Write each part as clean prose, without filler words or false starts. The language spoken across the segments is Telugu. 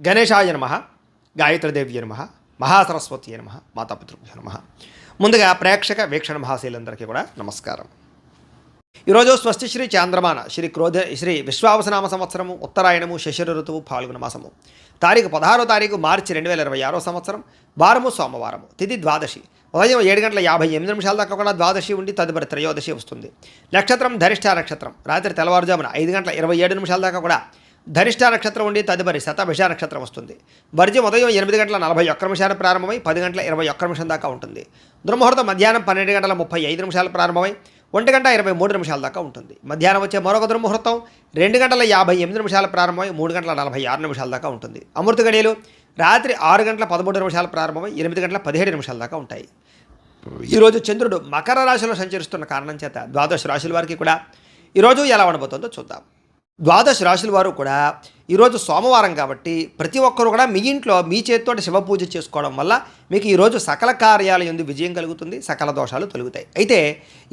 గణేశాయ నమః, గాయత్రీదేవ్య నమః, మహాసరస్వతి నమః, మాతాపితృభ్యో నమః. ముందుగా ప్రేక్షక వీక్షణ మహాశీలందరికీ కూడా నమస్కారం. ఈరోజు స్వస్తిశ్రీ చాంద్రమాన శ్రీ విశ్వావసనామ సంవత్సరము ఉత్తరాయణము శశిర ఋతువు ఫాల్గుణ మాసము తారీఖు 16 మార్చి 2026 సంవత్సరం వారము సోమవారము తిథి ద్వాదశి ఉదయం 7:58 దాకా కూడా ద్వాదశి ఉండి తదుపరి త్రయోదశి వస్తుంది. నక్షత్రం ధరిష్ఠ నక్షత్రం రాత్రి తెల్లవారుజామున 5:27 దాకా కూడా ధరిష్ఠ నక్షత్రం ఉండి తదుపరి శతభిష నక్షత్రం వస్తుంది. వర్జ్యం ఉదయం 8:41 ప్రారంభమై 10:21 దాకా ఉంటుంది. దుర్ముహూర్తం మధ్యాహ్నం 12:35 ప్రారంభమై 1:23 దాకా ఉంటుంది. మధ్యాహ్నం వచ్చే మరొక దుర్ముహూర్తం 2:58 ప్రారంభమై 3:46 దాకా ఉంటుంది. అమృత గడియలు రాత్రి 6:13 ప్రారంభమై 8:17 దాకా ఉంటాయి. ఈరోజు చంద్రుడు మకర రాశిలో సంచరిస్తున్న కారణం చేత ద్వాదశ రాశుల వారికి కూడా ఈరోజు ఎలా ఉండబోతుందో చూద్దాం. ద్వాదశ రాశుల వారు కూడా ఈరోజు సోమవారం కాబట్టి ప్రతి ఒక్కరు కూడా మీ ఇంట్లో మీ చేతితో శివ పూజ చేసుకోవడం వల్ల మీకు ఈరోజు సకల కార్యాల యందు విజయం కలుగుతుంది, సకల దోషాలు తొలగుతాయి. అయితే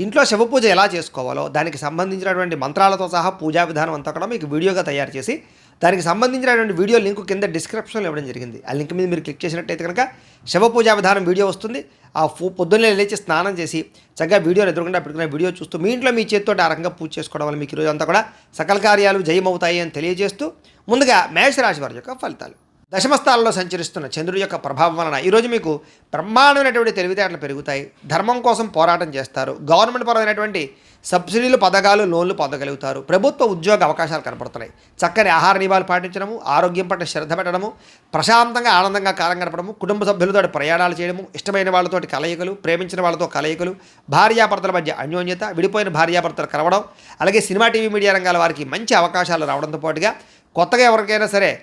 ఇంట్లో శివ పూజ ఎలా చేసుకోవాలో దానికి సంబంధించినటువంటి మంత్రాలతో సహా పూజా విధానం అంతా కూడా మీకు వీడియోగా తయారు చేసి దానికి సంబంధించినటువంటి వీడియో లింక్ కింద డిస్క్రిప్షన్లో ఇవ్వడం జరిగింది. ఆ లింక్ మీద మీరు క్లిక్ చేసినట్టయితే కనుక శివ పూజా విధానం వీడియో వస్తుంది. ఆ పొద్దున్నే లేచి స్నానం చేసి చక్కగా వీడియోని ఎదురుకుండా పెట్టుకున్న వీడియో చూస్తూ మీ ఇంట్లో మీ చేతితో ఆ రకంగా పూజ చేసుకోవడం వల్ల మీకు ఈరోజు అంతా కూడా సకల కార్యాలు జయమవుతాయి అని తెలియజేస్తూ ముందుగా మేషరాశి వారి యొక్క ఫలితాలు. దశమస్థానంలో సంచరిస్తున్న చంద్రుడి యొక్క ప్రభావం వలన ఈరోజు మీకు బ్రహ్మాండమైనటువంటి తెలివితేటలు పెరుగుతాయి. ధర్మం కోసం పోరాటం చేస్తారు. గవర్నమెంట్ పరమైనటువంటి సబ్సిడీలు పథకాలు లోన్లు పొందగలుగుతారు. ప్రభుత్వ ఉద్యోగ అవకాశాలు కనపడుతున్నాయి. చక్కని ఆహార నియమాలు పాటించడము, ఆరోగ్యం పట్ల శ్రద్ధ పెట్టడము, ప్రశాంతంగా ఆనందంగా కాలం గడపడము, కుటుంబ సభ్యులతో ప్రయాణాలు చేయడము, ఇష్టమైన వాళ్ళతోటి కలయికలు, ప్రేమించిన వాళ్ళతో కలయికలు, భార్యాభర్తల మధ్య అన్యోన్యత, విడిపోయిన భార్యాభర్తలు కలవడం, అలాగే సినిమా టీవీ మీడియా రంగాల వారికి మంచి అవకాశాలు రావడంతో పాటుగా కొత్తగా ఎవరికైనా సరే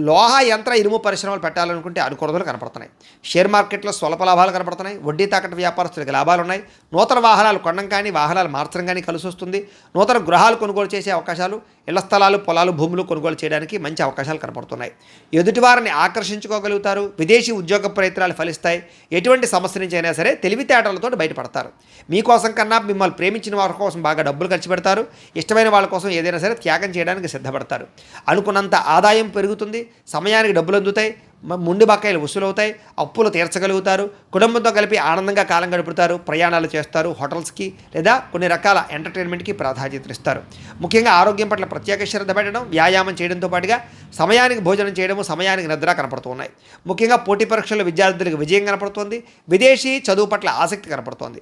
లోహ యంత్ర ఇనుము పరిశ్రమలు పెట్టాలనుకుంటే అనుకూలతలు కనపడుతున్నాయి. షేర్ మార్కెట్లో స్వల్ప లాభాలు కనపడుతున్నాయి. వడ్డీ తాకట్టు వ్యాపారస్తులకు లాభాలు ఉన్నాయి. నూతన వాహనాలు కొనడం కానీ వాహనాలు మార్చడం కానీ కలిసి వస్తుంది. నూతన గృహాలు కొనుగోలు చేసే అవకాశాలు, ఇళ్ల స్థలాలు, పొలాలు, భూములు కొనుగోలు చేయడానికి మంచి అవకాశాలు కనపడుతున్నాయి. ఎదుటివారిని ఆకర్షించుకోగలుగుతారు. విదేశీ ఉద్యోగ ప్రయత్నాలు ఫలిస్తాయి. ఎటువంటి సమస్య నుంచి అయినా సరే తెలివితేటలతో బయటపడతారు. మీకోసం కన్నా మిమ్మల్ని ప్రేమించిన వారి కోసం బాగా డబ్బులు ఖర్చు పెడతారు. ఇష్టమైన వాళ్ళ కోసం ఏదైనా సరే త్యాగం చేయడానికి సిద్ధపడతారు. అనుకున్నంత ఆదాయం పెరుగుతుంది. సమయానికి డబ్బులు అందుతాయి. ముండి బకాయిలు వసూలవుతాయి. అప్పులు తీర్చగలుగుతారు. కుటుంబంతో కలిపి ఆనందంగా కాలం గడుపుతారు. ప్రయాణాలు చేస్తారు. హోటల్స్కి లేదా కొన్ని రకాల ఎంటర్టైన్మెంట్కి ప్రాధాన్యత ఇస్తారు. ముఖ్యంగా ఆరోగ్యం పట్ల ప్రత్యేక శ్రద్ధ పెట్టడం, వ్యాయామం చేయడంతో పాటుగా సమయానికి భోజనం చేయడము, సమయానికి నిద్ర కనపడుతున్నాయి. ముఖ్యంగా పోటీ పరీక్షల్లో విద్యార్థులకు విజయం కనపడుతోంది. విదేశీ చదువు పట్ల ఆసక్తి కనపడుతోంది.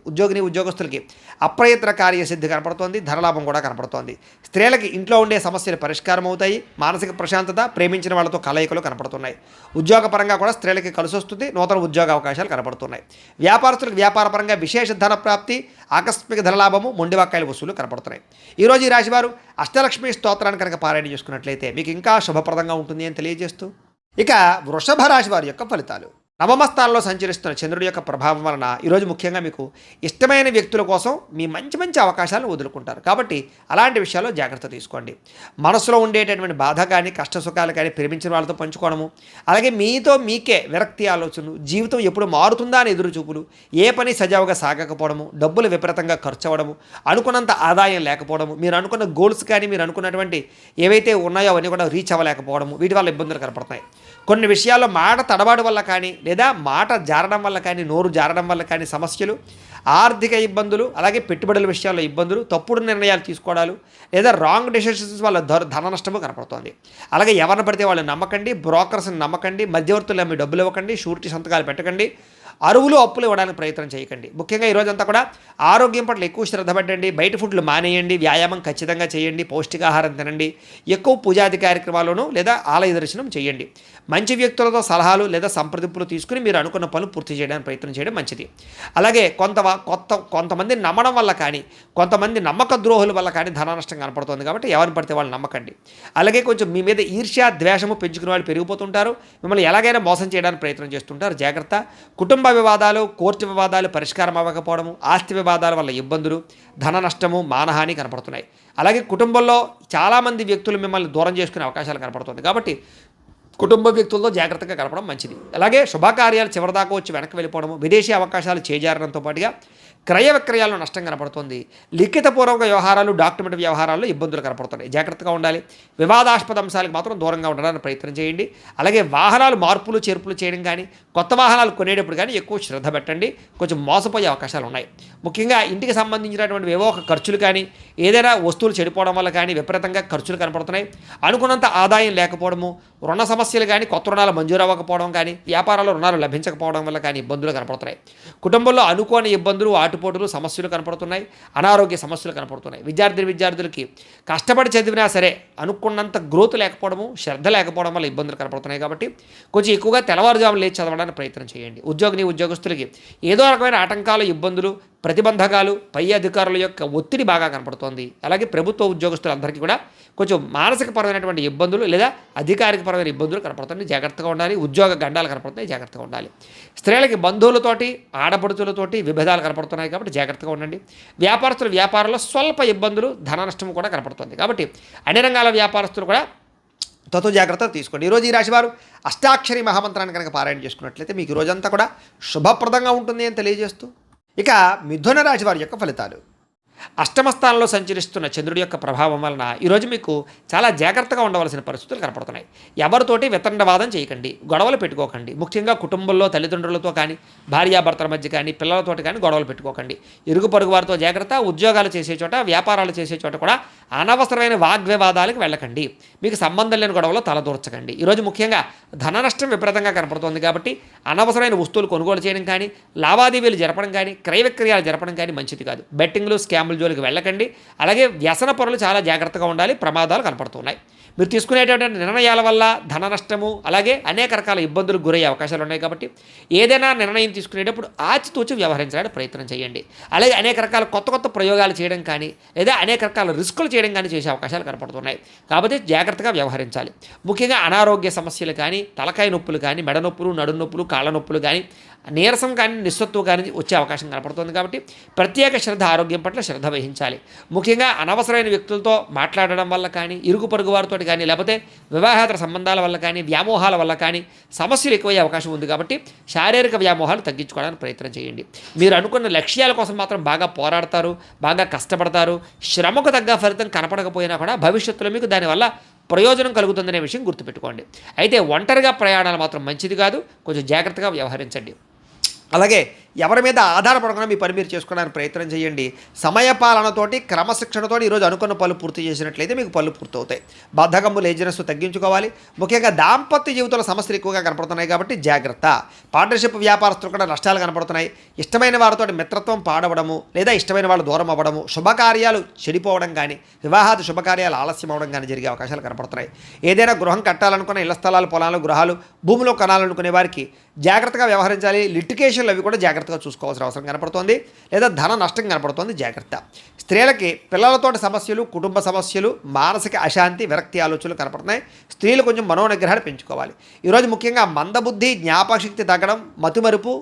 ఉద్యోగస్తులకి అప్రయత్న కార్యసిద్ధి కనపడుతోంది. ధనలాభం కూడా కనపడుతోంది. స్త్రీలకి ఇంట్లో ఉండే సమస్యలు పరిష్కారం అవుతాయి. మానసిక ప్రశాంతత, ప్రేమించిన వాళ్ళతో కలయికలు కనపడుతున్నాయి. ఉద్యోగపరంగా కూడా స్త్రీలకి కలిసి వస్తుంది. నూతన ఉద్యోగ అవకాశాలు కనపడుతున్నాయి. వ్యాపారస్తులకు వ్యాపారపరంగా విశేష ధన ప్రాప్తి, ఆకస్మిక ధనలాభము, మొండివాకాయల వసూలు కనపడుతున్నాయి. ఈరోజు ఈ రాశివారు అష్టలక్ష్మి స్తోత్రాన్ని కనుక పారాయణ చేసుకున్నట్లయితే మీకు ఇంకా శుభప్రదంగా ఉంటుంది అని తెలియజేస్తూ ఇక వృషభ రాశి వారి యొక్క ఫలితాలు. నవమ స్థానంలో సంచరిస్తున్న చంద్రుడి యొక్క ప్రభావం వలన ఈరోజు ముఖ్యంగా మీకు ఇష్టమైన వ్యక్తుల కోసం మీ మంచి అవకాశాలను వదులుకుంటారు. కాబట్టి అలాంటి విషయాల్లో జాగ్రత్త తీసుకోండి. మనసులో ఉండేటటువంటి బాధ కానీ కష్ట సుఖాలు కానీ ప్రేమించిన వాళ్ళతో పంచుకోవడము, అలాగే మీతో మీకే విరక్తి ఆలోచనలు, జీవితం ఎప్పుడు మారుతుందా అని ఎదురుచూపులు, ఏ పని సజావుగా సాగకపోవడము, డబ్బులు విపరీతంగా ఖర్చు అవ్వడము, అనుకున్నంత ఆదాయం లేకపోవడము, మీరు అనుకున్న గోల్స్ కానీ మీరు అనుకున్నటువంటి ఏవైతే ఉన్నాయో అవన్నీ కూడా రీచ్ అవ్వలేకపోవడము, వీటి వల్ల ఇబ్బందులు కనపడుతున్నాయి. కొన్ని విషయాల్లో మాట తడబాటు వల్ల కానీ లేదా మాట జారడం వల్ల కానీ, నోరు జారడం వల్ల కానీ సమస్యలు, ఆర్థిక ఇబ్బందులు, అలాగే పెట్టుబడుల విషయాల్లో ఇబ్బందులు, తప్పుడు నిర్ణయాలు తీసుకోవడాలు లేదా రాంగ్ డెసిషన్స్ వల్ల ధన నష్టము కనపడుతోంది. అలాగే ఎవరిని పడితే వాళ్ళు నమ్మకండి, బ్రోకర్స్ని నమ్మకండి, మధ్యవర్తులు నమ్మి డబ్బులు ఇవ్వకండి, షూరిటీ సంతకాలు పెట్టకండి, అరువులు అప్పులు ఇవ్వడానికి ప్రయత్నం చేయకండి. ముఖ్యంగా ఈరోజంతా కూడా ఆరోగ్యం పట్ల ఎక్కువ శ్రద్ధ పెట్టండి. బయట ఫుడ్లు మానేయండి. వ్యాయామం ఖచ్చితంగా చేయండి. పౌష్టికాహారం తినండి. ఎక్కువ పూజాది కార్యక్రమాలను లేదా ఆలయ దర్శనం చేయండి. మంచి వ్యక్తులతో సలహాలు లేదా సంప్రదింపులు తీసుకుని మీరు అనుకున్న పనులు పూర్తి చేయడానికి ప్రయత్నం చేయడం మంచిది. అలాగే కొంతమంది నమ్మడం వల్ల కానీ, కొంతమంది నమ్మక ద్రోహుల వల్ల కానీ ధన నష్టం కనపడుతుంది. కాబట్టి ఎవరిని పడితే వాళ్ళు నమ్మకండి. అలాగే కొంచెం మీ మీద ఈర్ష్య ద్వేషము పెంచుకునే వాళ్ళు పెరిగిపోతుంటారు. మిమ్మల్ని ఎలాగైనా మోసం చేయడానికి ప్రయత్నం చేస్తుంటారు. జాగ్రత్త. కుటుంబ వివాదాలు, కోర్టు వివాదాలు పరిష్కారం అవ్వకపోవడము, ఆస్తి వివాదాల వల్ల ఇబ్బందులు, ధన నష్టము, మానహాని కనపడుతున్నాయి. అలాగే కుటుంబంలో చాలామంది వ్యక్తులు మిమ్మల్ని దూరం చేసుకునే అవకాశాలు కనపడుతుంది. కాబట్టి కుటుంబ వ్యక్తులతో జాగ్రత్తగా గడపడం మంచిది. అలాగే శుభకార్యాలు చివరిదాకా వచ్చి వెనక్కి వెళ్ళిపోవడము, విదేశీ అవకాశాలు చేజారడంతో పాటుగా క్రయ విక్రయాల్లో నష్టం కనపడుతుంది. లిఖితపూర్వక వ్యవహారాలు, డాక్యుమెంట్ వ్యవహారాల్లో ఇబ్బందులు కనపడుతున్నాయి. జాగ్రత్తగా ఉండాలి. వివాదాస్పద అంశాలకు మాత్రం దూరంగా ఉండడానికి ప్రయత్నం చేయండి. అలాగే వాహనాలు మార్పులు చేర్పులు చేయడం కానీ, కొత్త వాహనాలు కొనేటప్పుడు కానీ ఎక్కువ శ్రద్ధ పెట్టండి. కొంచెం మోసపోయే అవకాశాలు ఉన్నాయి. ముఖ్యంగా ఇంటికి సంబంధించినటువంటి ఏవో ఒక ఖర్చులు కానీ, ఏదైనా వస్తువులు చెడిపోవడం వల్ల కానీ విపరీతంగా ఖర్చులు కనపడుతున్నాయి. అనుకున్నంత ఆదాయం లేకపోవడము, రుణ సమస్యలు కానీ, కొత్త రుణాలు మంజూరు అవ్వకపోవడం కానీ, వ్యాపారాల్లో రుణాలు లభించకపోవడం వల్ల కానీ ఇబ్బందులు కనపడుతున్నాయి. కుటుంబంలో అనుకోని ఇబ్బందులు, ఆటుపోటులు, సమస్యలు కనపడుతున్నాయి. అనారోగ్య సమస్యలు కనపడుతున్నాయి. విద్యార్థులకి కష్టపడి చదివినా సరే అనుకున్నంత గ్రోత్ లేకపోవడము, శ్రద్ధ లేకపోవడం వల్ల ఇబ్బందులు కనపడుతున్నాయి. కాబట్టి కొంచెం ఎక్కువగా తెల్లవారుజామున లేచి చదవడానికి ప్రయత్నం చేయండి. ఉద్యోగస్తులకి ఏదో రకమైన ఆటంకాలు, ఇబ్బందులు, ప్రతిబంధకాలు, పై అధికారుల యొక్క ఒత్తిడి బాగా కనపడుతోంది. అలాగే ప్రభుత్వ ఉద్యోగస్తులందరికీ కూడా కొంచెం మానసికపరమైనటువంటి ఇబ్బందులు లేదా అధికారికపరమైన ఇబ్బందులు కనపడుతున్నాయి. జాగ్రత్తగా ఉండాలి. ఉద్యోగ గండాలు కనపడుతున్నాయి. జాగ్రత్తగా ఉండాలి. స్త్రీలకి బంధువులతోటి, ఆడపడుచులతోటి విభేదాలు కనపడుతున్నాయి. కాబట్టి జాగ్రత్తగా ఉండండి. వ్యాపారంలో స్వల్ప ఇబ్బందులు, ధన నష్టం కూడా కనపడుతుంది. కాబట్టి అన్ని రంగాల వ్యాపారస్తులు కూడా జాగ్రత్తలు తీసుకోండి. ఈరోజు ఈ రాశివారు అష్టాక్షరి మహామంత్రాన్ని కనుక పారాయణ చేసుకున్నట్లయితే మీకు రోజంతా కూడా శుభప్రదంగా ఉంటుంది అని తెలియజేస్తూ, ఇక మిథున రాశి వారి యొక్క ఫలితాలు. అష్టమ స్థానంలో సంచరిస్తున్న చంద్రుడి యొక్క ప్రభావం వలన ఈరోజు మీకు చాలా జాగ్రత్తగా ఉండవలసిన పరిస్థితులు కనపడుతున్నాయి. ఎవరితోటి వితండవాదం చేయకండి, గొడవలు పెట్టుకోకండి. ముఖ్యంగా కుటుంబంలో తల్లిదండ్రులతో కానీ, భార్యాభర్తల మధ్య కానీ, పిల్లలతోటి కానీ గొడవలు పెట్టుకోకండి. ఇరుగు పొరుగు వారితో జాగ్రత్త. ఉద్యోగాలు చేసే చోట, వ్యాపారాలు చేసే చోట కూడా అనవసరమైన వాగ్వివాదాలకు వెళ్ళకండి. మీకు సంబంధం లేని గొడవలో తలదూర్చకండి. ఈరోజు ముఖ్యంగా ధన నష్టం విపరీతంగా కనపడుతుంది. కాబట్టి అనవసరమైన వస్తువులు కొనుగోలు చేయడం కానీ, లావాదేవీలు జరపడం కానీ, క్రయ విక్రయాలు జరపడం కానీ మంచిది కాదు. బెట్టింగ్లు, స్కామ్లు జోలికి వెళ్ళకండి. అలాగే వ్యసన పరులు చాలా జాగ్రత్తగా ఉండాలి. ప్రమాదాలు కనపడుతున్నాయి. మీరు తీసుకునేటటువంటి నిర్ణయాల వల్ల ధన నష్టము, అలాగే అనేక రకాల ఇబ్బందులకు గురయ్యే అవకాశాలు ఉన్నాయి. కాబట్టి ఏదైనా నిర్ణయం తీసుకునేటప్పుడు ఆచితూచి వ్యవహరించడానికి ప్రయత్నం చేయండి. అలాగే అనేక రకాల కొత్త ప్రయోగాలు చేయడం కానీ, లేదా అనేక రకాల రిస్కులు చేయడం కానీ చేసే అవకాశాలు కనపడుతున్నాయి. కాబట్టి జాగ్రత్తగా వ్యవహరించాలి. ముఖ్యంగా అనారోగ్య సమస్యలు కానీ, తలకాయ నొప్పులు కానీ, మెడ నొప్పులు, నడుము నొప్పులు, కాళ్ళ నొప్పులు కానీ, నీరసం కానీ, నిస్సత్తువు కానీ వచ్చే అవకాశం కనపడుతుంది. కాబట్టి ప్రత్యేక శ్రద్ధ, ఆరోగ్యం పట్ల శ్రద్ధ వహించాలి. ముఖ్యంగా అనవసరమైన వ్యక్తులతో మాట్లాడడం వల్ల కానీ, ఇరుగు పొరుగు వారితో కానీ, లేకపోతే వివాహేతర సంబంధాల వల్ల కానీ, వ్యామోహాల వల్ల కానీ సమస్యలు ఎక్కువయ్యే అవకాశం ఉంది. కాబట్టి శారీరక వ్యామోహాలు తగ్గించుకోవడానికి ప్రయత్నం చేయండి. మీరు అనుకున్న లక్ష్యాల కోసం మాత్రం బాగా పోరాడతారు, బాగా కష్టపడతారు. శ్రమకు తగ్గ ఫలితం కనపడకపోయినా కూడా భవిష్యత్తులో మీకు దానివల్ల ప్రయోజనం కలుగుతుందనే విషయం గుర్తుపెట్టుకోండి. అయితే ఒంటరిగా ప్రయాణాలు మాత్రం మంచిది కాదు. కొంచెం జాగ్రత్తగా వ్యవహరించండి. అలాగే ఎవరి మీద ఆధారపడకుండా మీ పని మీరు చేసుకోవడానికి ప్రయత్నం చేయండి. సమయపాలనతోటి, క్రమశిక్షణతోటి ఈరోజు అనుకున్న పనులు పూర్తి చేసినట్లయితే మీకు పనులు పూర్తవుతాయి. బద్ధకము, లేజినెస్ తగ్గించుకోవాలి. ముఖ్యంగా దాంపత్య జీవితంలో సమస్యలు ఎక్కువగా కనపడుతున్నాయి. కాబట్టి జాగ్రత్త. పార్ట్నర్షిప్ వ్యాపారస్తులు కూడా నష్టాలు కనపడుతున్నాయి. ఇష్టమైన వారితో మిత్రత్వం పాడవడము, లేదా ఇష్టమైన వాళ్ళు దూరం అవ్వడము, శుభకార్యాలు చెడిపోవడం కానీ, వివాహాది శుభకార్యాలు ఆలస్యం అవ్వడం కానీ జరిగే అవకాశాలు కనపడుతున్నాయి. ఏదైనా గృహం కట్టాలనుకున్న, ఇళ్ల స్థలాలు, పొలాలు, గృహాలు, భూమిలో కొనాలనుకునే వారికి జాగ్రత్తగా వ్యవహరించాలి. లిటిగేషన్లు అవి కూడా జాగ్రత్తగా చూసుకోవాల్సిన అవసరం కనపడుతోంది. లేదా ధన నష్టం కనపడుతోంది. జాగ్రత్త. స్త్రీలకి పిల్లలతోటి సమస్యలు, కుటుంబ సమస్యలు, మానసిక అశాంతి, విరక్తి ఆలోచనలు కనపడుతున్నాయి. స్త్రీలు కొంచెం మనోనిగ్రహాన్ని పెంచుకోవాలి. ఈరోజు ముఖ్యంగా మందబుద్ధి, జ్ఞాపకశక్తి తగ్గడం, మతిమరుపు,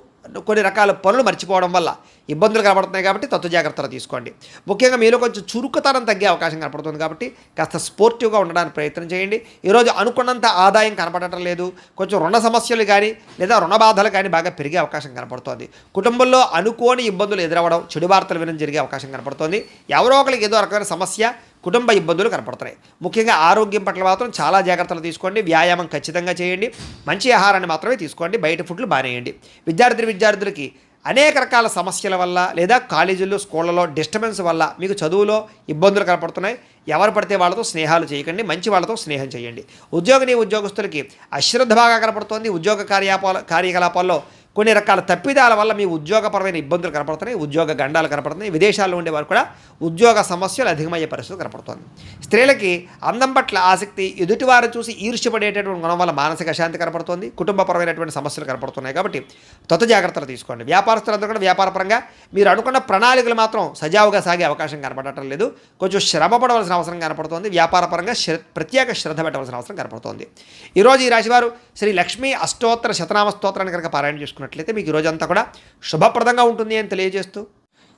కొన్ని రకాల పనులు మర్చిపోవడం వల్ల ఇబ్బందులు కనబడుతున్నాయి. కాబట్టి జాగ్రత్తలు తీసుకోండి. ముఖ్యంగా మీలో కొంచెం చురుకుతనం తగ్గే అవకాశం కనపడుతుంది. కాబట్టి కాస్త స్పోర్టివ్గా ఉండడానికి ప్రయత్నం చేయండి. ఈరోజు అనుకున్నంత ఆదాయం కనపడటం లేదు. కొంచెం రుణ సమస్యలు కానీ, లేదా రుణ బాధలు కానీ బాగా పెరిగే అవకాశం కనపడుతోంది. కుటుంబంలో అనుకోని ఇబ్బందులు ఎదురవ్వడం, చెడు వార్తలు వినడం జరిగే అవకాశం కనపడుతోంది. ఎవరో ఒకరికి ఏదో రకమైన సమస్య, కుటుంబ ఇబ్బందులు కనపడుతున్నాయి. ముఖ్యంగా ఆరోగ్యం పట్ల మాత్రం చాలా జాగ్రత్తలు తీసుకోండి. వ్యాయామం ఖచ్చితంగా చేయండి. మంచి ఆహారాన్ని మాత్రమే తీసుకోండి. బయట ఫుడ్లు బానేయండి. విద్యార్థులకి అనేక రకాల సమస్యల వల్ల, లేదా కాలేజీల్లో, స్కూళ్ళలో డిస్టర్బెన్స్ వల్ల మీకు చదువులో ఇబ్బందులు కనపడుతున్నాయి. ఎవరు పడితే వాళ్ళతో స్నేహాలు చేయకండి. మంచి వాళ్ళతో స్నేహం చేయండి. ఉద్యోగస్తులకి అశ్రద్ధ బాగా కనపడుతోంది. ఉద్యోగ కార్యకలాపాల్లో కొన్ని రకాల తప్పిదాల వల్ల మీ ఉద్యోగపరమైన ఇబ్బందులు కనపడుతున్నాయి. ఉద్యోగ గండాలు కనపడుతున్నాయి. విదేశాల్లో ఉండేవారు కూడా ఉద్యోగ సమస్యలు అధికమయ్యే పరిస్థితి కనపడుతుంది. స్త్రీలకి అందం పట్ల ఆసక్తి, ఎదుటివారు చూసి ఈర్ష్యపడేటటువంటి గుణం వల్ల మానసిక అశాంతి కనపడుతుంది. కుటుంబపరమైనటువంటి సమస్యలు కనపడుతున్నాయి. కాబట్టి జాగ్రత్తలు తీసుకోండి. వ్యాపారస్తులందరూ కూడా వ్యాపారపరంగా మీరు అనుకున్న ప్రణాళికలు మాత్రం సజావుగా సాగే అవకాశం కనపడటం లేదు. కొంచెం శ్రమ పడవలసిన అవసరం కనపడుతుంది. వ్యాపారపరంగా ప్రత్యేక శ్రద్ధ పెట్టవలసిన అవసరం కనపడుతుంది. ఈరోజు ఈ రాశివారు శ్రీ లక్ష్మీ అష్టోత్తర శతనామ స్తోత్రాన్ని కనుక పారాయణ చేసుకున్నట్లయితే మీకు ఈరోజంతా కూడా శుభప్రదంగా ఉంటుంది అని తెలియజేస్తూ,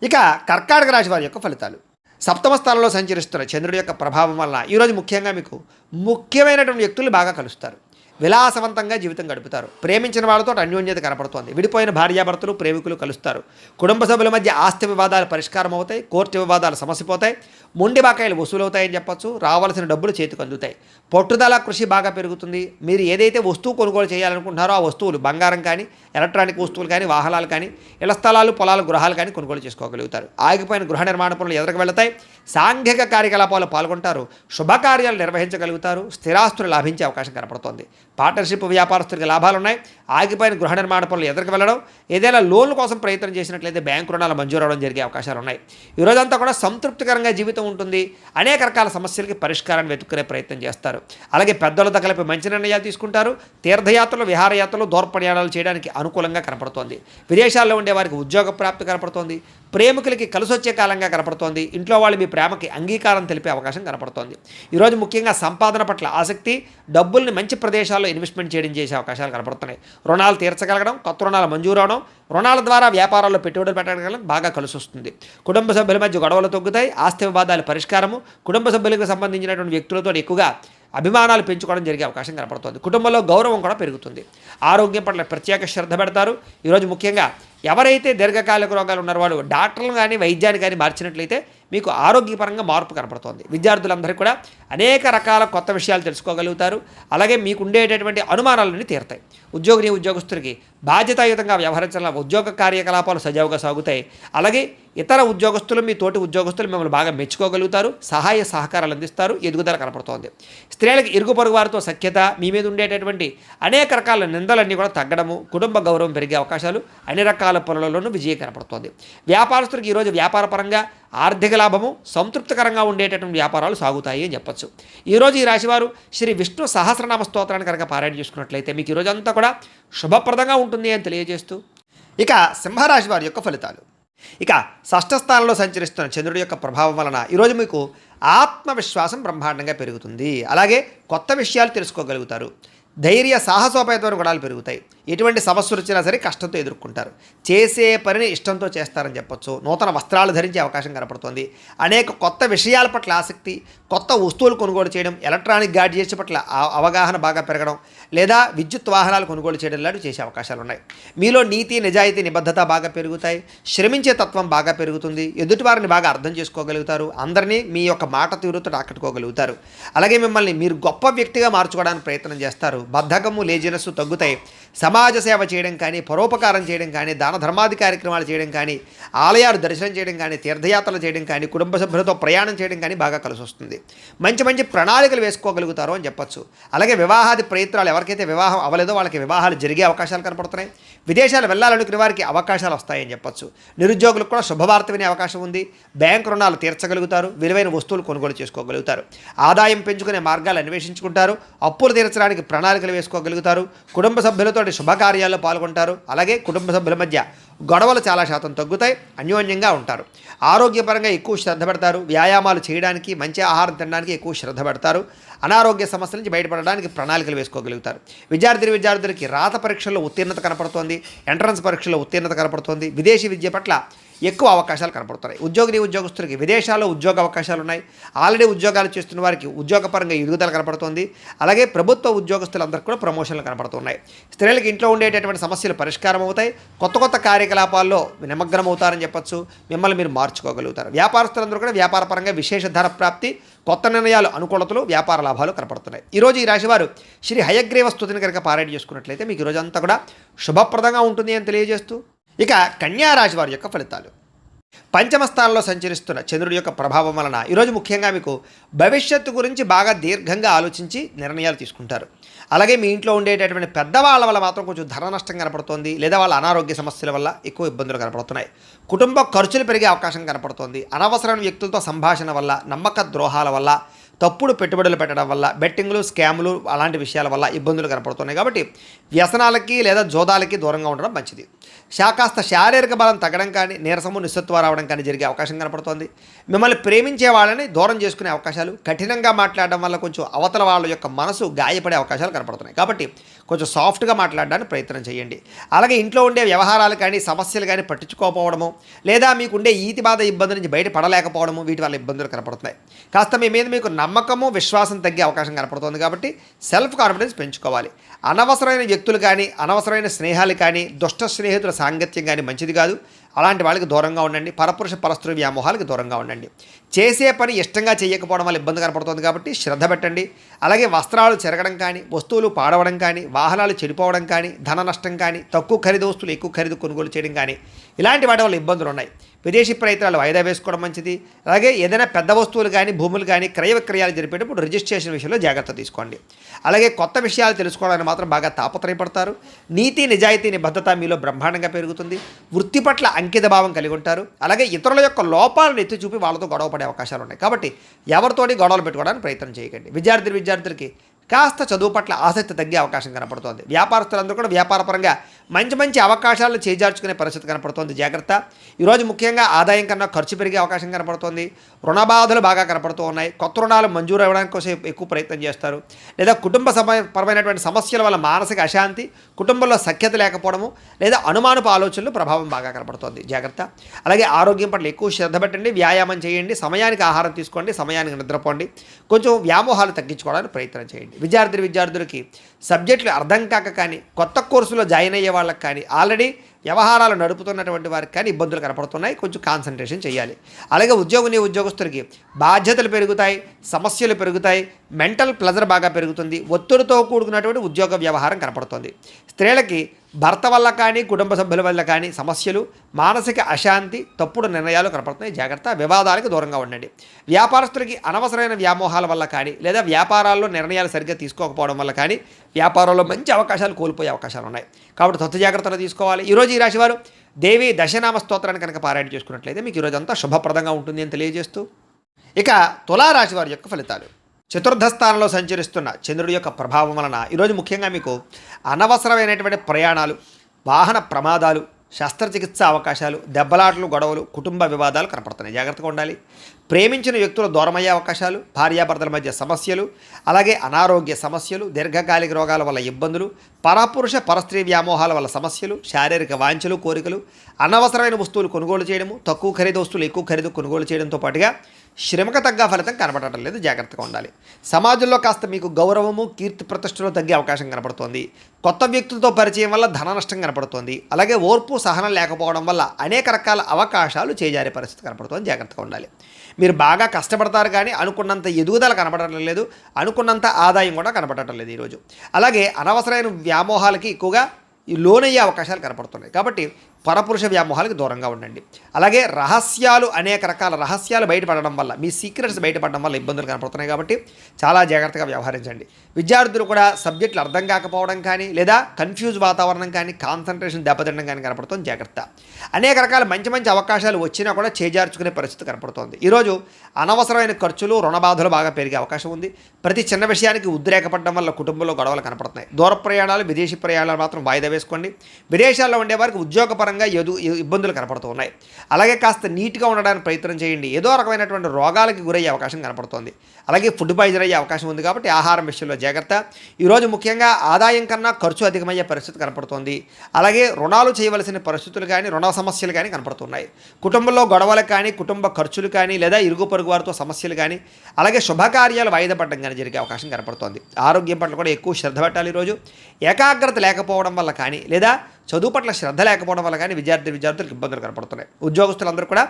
ఇక కర్కాటక రాశి వారి యొక్క ఫలితాలు. సప్తమ స్థానంలో సంచరిస్తున్న చంద్రుడి యొక్క ప్రభావం వల్ల ఈరోజు ముఖ్యంగా మీకు ముఖ్యమైనటువంటి వ్యక్తులు బాగా కలుస్తారు. విలాసవంతంగా జీవితం గడుపుతారు. ప్రేమించిన వాళ్ళతో అన్యోన్యత కనపడుతోంది. విడిపోయిన భార్యాభర్తలు ప్రేమికులు కలుస్తారు. కుటుంబ సభ్యుల మధ్య ఆస్తి వివాదాలు పరిష్కారం అవుతాయి. కోర్టు వివాదాలు సమసిపోతాయి. మొండి బాకాయలు వసూలవుతాయని చెప్పొచ్చు. రావాల్సిన డబ్బులు చేతికి అందుతాయి. పట్టుదల కృషి బాగా పెరుగుతుంది. మీరు ఏదైతే వస్తువు కొనుగోలు చేయాలనుకుంటున్నారో ఆ వస్తువులు బంగారం కానీ, ఎలక్ట్రానిక్ వస్తువులు కానీ, వాహనాలు కానీ, ఇళ్ల స్థలాలు, పొలాలు, గృహాలు కానీ కొనుగోలు చేసుకోగలుగుతారు. ఆగిపోయిన గృహ నిర్మాణ పనులు ఎదురుకు వెళతాయి. సాంఘిక కార్యకలాపాలు పాల్గొంటారు. శుభకార్యాలు నిర్వహించగలుగుతారు. స్థిరాస్తులు లాభించే అవకాశం కనపడుతోంది. పార్ట్నర్షిప్ వ్యాపారస్తులకు లాభాలున్నాయి. ఆగిపోయిన గృహ నిర్మాణ పనులు ఎదురుకు వెళ్ళడం, ఏదైనా లోన్ల కోసం ప్రయత్నం చేసినట్లయితే బ్యాంకు రుణాలు మంజూరు అవడం జరిగే అవకాశాలు ఉన్నాయి. ఈ రోజంతా కూడా సంతృప్తికరంగా జీవితం ఉంటుంది. అనేక రకాల సమస్యలకి పరిష్కారాన్ని వెతుక్కునే ప్రయత్నం చేస్తారు. అలాగే పెద్దలతో కలిపి మంచి నిర్ణయాలు తీసుకుంటారు. తీర్థయాత్రలు, విహారయాత్రలు, దూర ప్రయాణాలు చేయడానికి అనుకూలంగా కనపడుతోంది. విదేశాల్లో ఉండే వారికి ఉద్యోగ ప్రాప్తి కనపడుతోంది. ప్రేమికులకి కలిసొచ్చే కాలంగా కనపడుతోంది. ఇంట్లో వాళ్ళు మీ ప్రేమకి అంగీకారం తెలిపే అవకాశం కనపడుతోంది. ఈరోజు ముఖ్యంగా సంపాదన పట్ల ఆసక్తి, డబ్బుల్ని మంచి ప్రదేశాల్లో ఇన్వెస్ట్మెంట్ చేయడం చేసే అవకాశాలు కనపడుతున్నాయి. రుణాలు తీర్చగలగడం, కొత్త రుణాలు మంజూరు అవడం, రుణాల ద్వారా వ్యాపారాల్లో పెట్టుబడులు పెట్టడం బాగా కలిసి వస్తుంది. కుటుంబ సభ్యుల మధ్య గొడవలు తగ్గుతాయి. ఆస్తి వివాదాల పరిష్కారము, కుటుంబ సభ్యులకు సంబంధించినటువంటి వ్యక్తులతో ఎక్కువగా అభిమానాలు పెంచుకోవడం జరిగే అవకాశం కనపడుతుంది. కుటుంబంలో గౌరవం కూడా పెరుగుతుంది. ఆరోగ్యం పట్ల ప్రత్యేక శ్రద్ధ పెడతారు. ఈరోజు ముఖ్యంగా ఎవరైతే దీర్ఘకాలిక రోగాలు ఉన్నారో వాళ్ళు డాక్టర్లు కానీ వైద్యాన్ని కానీ మార్చినట్లయితే మీకు ఆరోగ్యపరంగా మార్పు కనపడుతోంది. విద్యార్థులందరికీ కూడా అనేక రకాల కొత్త విషయాలు తెలుసుకోగలుగుతారు. అలాగే మీకు ఉండేటటువంటి అనుమానాలన్నీ తీరుతాయి. ఉద్యోగస్తులకి బాధ్యతాయుతంగా వ్యవహరించాల ఉద్యోగ కార్యకలాపాలు సజావుగా సాగుతాయి. అలాగే ఇతర ఉద్యోగస్తులు, మీ తోటి ఉద్యోగస్తులు మిమ్మల్ని బాగా మెచ్చుకోగలుగుతారు. సహాయ సహకారాలు అందిస్తారు. ఎదుగుదల కనపడుతోంది. స్త్రీలకు ఇరుగు పొరుగు వారితో సఖ్యత, మీ మీద ఉండేటటువంటి అనేక రకాల నిందలన్నీ కూడా తగ్గడము, కుటుంబ గౌరవం పెరిగే అవకాశాలు, అన్ని రకాల పనులలోనూ విజయం కనపడుతోంది. వ్యాపారస్తులకు ఈరోజు వ్యాపారపరంగా ఆర్థిక లాభము, సంతృప్తికరంగా ఉండేటటువంటి వ్యాపారాలు సాగుతాయి అని చెప్పొచ్చు. ఈరోజు ఈ రాశివారు శ్రీ విష్ణు సహస్రనామ స్తోత్రాన్ని కనుక పారాయణ చేసుకున్నట్లయితే మీకు ఈరోజు అంతా కూడా శుభప్రదంగా ఉంటుంది అని తెలియజేస్తూ, ఇక సింహరాశి వారి యొక్క ఫలితాలు. ఇక షష్ఠ స్థానంలో సంచరిస్తున్న చంద్రుడి యొక్క ప్రభావం వలన ఈరోజు మీకు ఆత్మవిశ్వాసం బ్రహ్మాండంగా పెరుగుతుంది. అలాగే కొత్త విషయాలు తెలుసుకోగలుగుతారు. ధైర్య సాహసోపేతమైన గుణాలు పెరుగుతాయి. ఎటువంటి సమస్యలు వచ్చినా సరే కష్టంతో ఎదుర్కొంటారు. చేసే పనిని ఇష్టంతో చేస్తారని చెప్పొచ్చు. నూతన వస్త్రాలు ధరించే అవకాశం కనపడుతుంది. అనేక కొత్త విషయాల పట్ల ఆసక్తి, కొత్త వస్తువులు కొనుగోలు చేయడం, ఎలక్ట్రానిక్ గాడ్జెట్స్ పట్ల అవగాహన బాగా పెరగడం, లేదా విద్యుత్ వాహనాలు కొనుగోలు చేయడం లాంటివి చేసే అవకాశాలు ఉన్నాయి. మీలో నీతి, నిజాయితీ, నిబద్ధత బాగా పెరుగుతాయి. శ్రమించే తత్వం బాగా పెరుగుతుంది. ఎదుటివారిని బాగా అర్థం చేసుకోగలుగుతారు. అందరినీ మీ యొక్క మాట తీరుతో ఆకట్టుకోగలుగుతారు. అలాగే మిమ్మల్ని మీరు గొప్ప వ్యక్తిగా మార్చుకోవడానికి ప్రయత్నం చేస్తారు. బద్ధకము, లేజినెస్ తగ్గుతాయి. సమాజ సేవ చేయడం కానీ, పరోపకారం చేయడం కానీ, దాన ధర్మాది కార్యక్రమాలు చేయడం కానీ, ఆలయాలు దర్శనం చేయడం కానీ, తీర్థయాత్రలు చేయడం కానీ, కుటుంబ సభ్యులతో ప్రయాణం చేయడం కానీ బాగా కలిసి వస్తుంది. మంచి మంచి ప్రణాళికలు వేసుకోగలుగుతారు అని చెప్పొచ్చు. అలాగే వివాహాది ప్రయత్నాలు, ఎవరికైతే వివాహం అవ్వలేదో వాళ్ళకి వివాహాలు జరిగే అవకాశాలు కనపడుతున్నాయి. విదేశాలు వెళ్ళాలనుకునే వారికి అవకాశాలు వస్తాయని చెప్పొచ్చు. నిరుద్యోగులకు కూడా శుభవార్త వినే అవకాశం ఉంది. బ్యాంకు రుణాలు తీర్చగలుగుతారు. విలువైన వస్తువులు కొనుగోలు చేసుకోగలుగుతారు. ఆదాయం పెంచుకునే మార్గాలు అన్వేషించుకుంటారు. అప్పులు తీర్చడానికి ప్రణాళికలు వేసుకోగలుగుతారు. కుటుంబ సభ్యులతో శుభకార్యాల్లో పాల్గొంటారు. అలాగే కుటుంబ సభ్యుల మధ్య గొడవలు చాలా శాతం తగ్గుతాయి. అన్యోన్యంగా ఉంటారు. ఆరోగ్యపరంగా ఎక్కువ శ్రద్ధ పెడతారు. వ్యాయామాలు చేయడానికి, మంచి ఆహారం తినడానికి ఎక్కువ శ్రద్ధ పెడతారు. అనారోగ్య సమస్యల నుంచి బయటపడడానికి ప్రణాళికలు వేసుకోగలుగుతారు. విద్యార్థులకి రాత పరీక్షల్లో ఉత్తీర్ణత కనపడుతోంది. ఎంట్రన్స్ పరీక్షల్లో ఉత్తీర్ణత కనపడుతోంది. విదేశీ విద్య పట్ల ఎక్కువ అవకాశాలు కనపడుతున్నాయి. ఉద్యోగస్తులకి విదేశాల్లో ఉద్యోగ అవకాశాలు ఉన్నాయి. ఆల్రెడీ ఉద్యోగాలు చేస్తున్న వారికి ఉద్యోగపరంగా ఎదుగుదల కనపడుతోంది. అలాగే ప్రభుత్వ ఉద్యోగస్తులందరికీ కూడా ప్రమోషన్లు కనపడుతున్నాయి. స్త్రీలకు ఇంట్లో ఉండేటటువంటి సమస్యలు పరిష్కారం అవుతాయి. కొత్త కార్యకలాపాల్లో నిమగ్నం అవుతారని చెప్పొచ్చు. మిమ్మల్ని మీరు మార్చుకోగలుగుతారు. వ్యాపారస్తులందరూ కూడా వ్యాపారపరంగా విశేష ధర ప్రాప్తి, కొత్త నిర్ణయాలు, అనుకూలతలు, వ్యాపార లాభాలు కనపడుతున్నాయి. ఈరోజు ఈ రాశివారు శ్రీ హయగ్రీవ స్తుతిని కనుక పారాయణ చేసుకున్నట్లయితే మీకు ఈరోజు అంతా కూడా శుభప్రదంగా ఉంటుంది అని తెలియజేస్తూ, ఇక కన్యా రాశి వారి యొక్క ఫలితాలు. పంచమ స్థానంలో సంచరిస్తున్న చంద్రుడి యొక్క ప్రభావం వలన ఈరోజు ముఖ్యంగా మీకు భవిష్యత్తు గురించి బాగా దీర్ఘంగా ఆలోచించి నిర్ణయాలు తీసుకుంటారు. అలాగే మీ ఇంట్లో ఉండేటటువంటి పెద్దవాళ్ళ వల్ల మాత్రం కొంచెం ధన నష్టం కనపడుతోంది, లేదా వాళ్ళ అనారోగ్య సమస్యల వల్ల ఎక్కువ ఇబ్బందులు కనపడుతున్నాయి. కుటుంబ ఖర్చులు పెరిగే అవకాశం కనపడుతోంది. అనవసరమైన వ్యక్తులతో సంభాషణ వల్ల, నమ్మక ద్రోహాల వల్ల, తప్పుడు పెట్టుబడులు పెట్టడం వల్ల, బెట్టింగ్లు, స్కాములు అలాంటి విషయాల వల్ల ఇబ్బందులు కనపడుతున్నాయి. కాబట్టి వ్యసనాలకి లేదా జోదాలకి దూరంగా ఉండడం మంచిది. కాస్త శారీరక బలం తగ్గడం కానీ, నీరసము, నిస్సత్వ రావడం కానీ జరిగే అవకాశం కనపడుతోంది. మిమ్మల్ని ప్రేమించే వాళ్ళని దూరం చేసుకునే అవకాశాలు, కఠినంగా మాట్లాడడం వల్ల కొంచెం అవతల వాళ్ళ యొక్క మనసు గాయపడే అవకాశాలు కనపడుతున్నాయి. కాబట్టి కొంచెం సాఫ్ట్గా మాట్లాడడానికి ప్రయత్నం చేయండి. అలాగే ఇంట్లో ఉండే వ్యవహారాలు కానీ సమస్యలు కానీ పట్టించుకోకపోవడము, లేదా మీకుండే ఈతి బాధ ఇబ్బంది నుంచి బయటపడలేకపోవడము, వీటి వల్ల ఇబ్బందులు కనపడుతున్నాయి. కాస్త మీ మీద మీకు నమ్మకము విశ్వాసం తగ్గే అవకాశం కనపడుతుంది. కాబట్టి సెల్ఫ్ కాన్ఫిడెన్స్ పెంచుకోవాలి. అనవసరమైన వ్యక్తులు కానీ అనవసరమైన స్నేహాలు కానీ దుష్ట స్నేహితుల సాంగత్యం కానీ మంచిది కాదు. అలాంటి వాళ్ళకి దూరంగా ఉండండి. పరపురుష పరస్త్రీ వ్యామోహాలకు దూరంగా ఉండండి. చేసే పని ఇష్టంగా చేయకపోవడం వల్ల ఇబ్బంది కనపడుతుంది కాబట్టి శ్రద్ధ పెట్టండి. అలాగే వస్త్రాలు చెరగడం కానీ, వస్తువులు పాడవడం కానీ, వాహనాలు చెడిపోవడం కానీ, ధన నష్టం కానీ, తక్కువ ఖరీదు వస్తువులు ఎక్కువ ఖరీదు కొనుగోలు చేయడం కానీ, ఇలాంటి వాటి వల్ల ఇబ్బందులు ఉన్నాయి. విదేశీ ప్రయత్నాలు వాయిదా వేసుకోవడం మంచిది. అలాగే ఏదైనా పెద్ద వస్తువులు కానీ భూములు కానీ క్రయ విక్రయాలు జరిపేటప్పుడు రిజిస్ట్రేషన్ విషయంలో జాగ్రత్త తీసుకోండి. అలాగే కొత్త విషయాలు తెలుసుకోవడానికి మాత్రం బాగా తాపత్రయపడతారు. నీతి నిజాయితీ నిబద్ధత మీలో బ్రహ్మాండంగా పెరుగుతుంది. వృత్తి పట్ల అంకిత భావం కలిగి ఉంటారు. అలాగే ఇతరుల యొక్క లోపాలను ఎత్తి చూపి వాళ్ళతో గొడవ పడే అవకాశాలు ఉన్నాయి. కాబట్టి ఎవరితోటి గొడవలు పెట్టుకోవడానికి ప్రయత్నం చేయకండి. విద్యార్థులకి కాస్త చదువు పట్ల ఆసక్తి తగ్గే అవకాశం కనపడుతోంది. వ్యాపారస్తులందరూ కూడా వ్యాపారపరంగా మంచి అవకాశాలను చేజార్చుకునే పరిస్థితి కనపడుతోంది. జాగ్రత్త. ఈరోజు ముఖ్యంగా ఆదాయం కన్నా ఖర్చు పెరిగే అవకాశం కనపడుతోంది. రుణ బాధలు బాగా కనపడుతూ ఉన్నాయి. కొత్త రుణాలు మంజూరు అవ్వడానికి కోసం ఎక్కువ ప్రయత్నం చేస్తారు. లేదా కుటుంబ పరమైనటువంటి సమస్యల వల్ల మానసిక అశాంతి, కుటుంబంలో సఖ్యత లేకపోవడము, లేదా అనుమానపు ఆలోచనలు ప్రభావం బాగా కనపడుతోంది. జాగ్రత్త. అలాగే ఆరోగ్యం పట్ల ఎక్కువ శ్రద్ధ పెట్టండి. వ్యాయామం చేయండి. సమయానికి ఆహారం తీసుకోండి. సమయానికి నిద్రపోండి. కొంచెం వ్యామోహాలు తగ్గించుకోవడానికి ప్రయత్నం చేయండి. విద్యార్థులకి సబ్జెక్టులు అర్థం కాక కానీ, కొత్త కోర్సులో జాయిన్ అయ్యే వాళ్ళకి కానీ, ఆల్రెడీ వ్యవహారాలు నడుపుతున్నటువంటి వారికి కానీ ఇబ్బందులు కనపడుతున్నాయి. కొంచెం కాన్సన్ట్రేషన్ చేయాలి. అలాగే ఉద్యోగస్తులకి బాధ్యతలు పెరుగుతాయి, సమస్యలు పెరుగుతాయి, మెంటల్ ప్లెజర్ బాగా పెరుగుతుంది, ఒత్తిడితో కూడుకున్నటువంటి ఉద్యోగ వ్యవహారం కనపడుతుంది. స్త్రీలకి భర్త వల్ల కానీ కుటుంబ సభ్యుల వల్ల కానీ సమస్యలు, మానసిక అశాంతి, తప్పుడు నిర్ణయాలు కనపడుతున్నాయి. జాగ్రత్త. వివాదాలకు దూరంగా ఉండండి. వ్యాపారస్తులకి అనవసరమైన వ్యామోహాల వల్ల కానీ, లేదా వ్యాపారాల్లో నిర్ణయాలు సరిగ్గా తీసుకోకపోవడం వల్ల కానీ వ్యాపారంలో మంచి అవకాశాలు కోల్పోయే అవకాశాలు ఉన్నాయి. కాబట్టి తొత్తు జాగ్రత్తలు తీసుకోవాలి. ఈరోజు ఈ రాశివారు దేవి దశనామ స్తోత్రాన్ని కనుక పారాయణ చేసుకున్నట్లయితే మీకు ఈరోజు అంతా శుభప్రదంగా ఉంటుంది అని తెలియజేస్తూ, ఇక తులారాశి వారి యొక్క ఫలితాలు. చతుర్థ స్థానంలో సంచరిస్తున్న చంద్రుడి యొక్క ప్రభావం వలన ఈరోజు ముఖ్యంగా మీకు అనవసరమైనటువంటి ప్రయాణాలు, వాహన ప్రమాదాలు, శస్త్రచికిత్స అవకాశాలు, దెబ్బలాటలు, గొడవలు, కుటుంబ వివాదాలు కనపడుతున్నాయి. జాగ్రత్తగా ఉండాలి. ప్రేమించిన వ్యక్తులు దూరమయ్యే అవకాశాలు, భార్యాభర్తల మధ్య సమస్యలు, అలాగే అనారోగ్య సమస్యలు, దీర్ఘకాలిక రోగాల వల్ల ఇబ్బందులు, పరపురుష పరస్త్రీ వ్యామోహాల వల్ల సమస్యలు, శారీరక వాంఛలు, కోరికలు, అనవసరమైన వస్తువులు కొనుగోలు చేయడము, తక్కువ ఖరీదు వస్తువులు ఎక్కువ ఖరీదు కొనుగోలు చేయడంతో పాటుగా శ్రమకు తగ్గ ఫలితం కనపడటం లేదు. జాగ్రత్తగా ఉండాలి. సమాజంలో కాస్త మీకు గౌరవము, కీర్తి ప్రతిష్టలు తగ్గే అవకాశం కనపడుతోంది. కొత్త వ్యక్తులతో పరిచయం వల్ల ధన నష్టం కనపడుతోంది. అలాగే ఓర్పు సహనం లేకపోవడం వల్ల అనేక రకాల అవకాశాలు చేజారే పరిస్థితి కనపడుతోంది. జాగ్రత్తగా ఉండాలి. మీరు బాగా కష్టపడతారు కానీ అనుకున్నంత ఎదుగుదల కనపడటం లేదు, అనుకున్నంత ఆదాయం కూడా కనపడటం లేదు ఈరోజు. అలాగే అనవసరమైన వ్యామోహాలకి ఎక్కువగా లోనయ్యే అవకాశాలు కనపడుతున్నాయి. కాబట్టి పరపురుష వ్యామోహాలకు దూరంగా ఉండండి. అలాగే అనేక రకాల రహస్యాలు బయటపడడం వల్ల, మీ సీక్రెట్స్ బయటపడడం వల్ల ఇబ్బందులు కనపడుతున్నాయి. కాబట్టి చాలా జాగ్రత్తగా వ్యవహరించండి. విద్యార్థులు కూడా సబ్జెక్టులు అర్థం కాకపోవడం కానీ, లేదా కన్ఫ్యూజ్ వాతావరణం కానీ, కాన్సన్ట్రేషన్ దెబ్బతినడం కానీ కనపడుతుంది. జాగ్రత్త. అనేక రకాల మంచి అవకాశాలు వచ్చినా కూడా చేజార్చుకునే పరిస్థితి కనపడుతోంది. ఈరోజు అనవసరమైన ఖర్చులు, రుణబాధలు బాగా పెరిగే అవకాశం ఉంది. ప్రతి చిన్న విషయానికి ఉద్రేకపడడం వల్ల కుటుంబంలో గొడవలు కనపడుతున్నాయి. దూర ప్రయాణాలు, విదేశీ ప్రయాణాలు మాత్రం వాయిదా వేసుకోండి. విదేశాల్లో ఉండేవారికి ఉద్యోగపరంగా ఇబ్బందులు కనపడుతూ ఉన్నాయి. అలాగే కాస్త నీట్గా ఉండడానికి ప్రయత్నం చేయండి. ఏదో రకమైనటువంటి రోగాలకి గురయ్యే అవకాశం కనపడుతోంది. అలాగే ఫుడ్ పాయిజన్ అయ్యే అవకాశం ఉంది. కాబట్టి ఆహారం విషయంలో జాగ్రత్త. ఈరోజు ముఖ్యంగా ఆదాయం కన్నా ఖర్చు అధికమయ్యే పరిస్థితి కనపడుతోంది. అలాగే రుణాలు చేయవలసిన పరిస్థితులు కానీ, రుణ సమస్యలు కానీ కనపడుతున్నాయి. కుటుంబంలో గొడవలు కానీ, కుటుంబ ఖర్చులు కానీ, లేదా ఇరుగు పొరుగు వారితో సమస్యలు కానీ, అలాగే శుభకార్యాలు వాయిదా పడడం కానీ జరిగే అవకాశం కనపడుతోంది. ఆరోగ్యం పట్ల కూడా ఎక్కువ శ్రద్ధ పెట్టాలి. ఈరోజు ఏకాగ్రత లేకపోవడం వల్ల కానీ, లేదా చదువు పట్ల శ్రద్ధ లేకపోవడం వల్ల కానీ విద్యార్థులకు ఇబ్బందులు కనపడుతున్నాయి. ఉద్యోగస్తులందరూ కూడా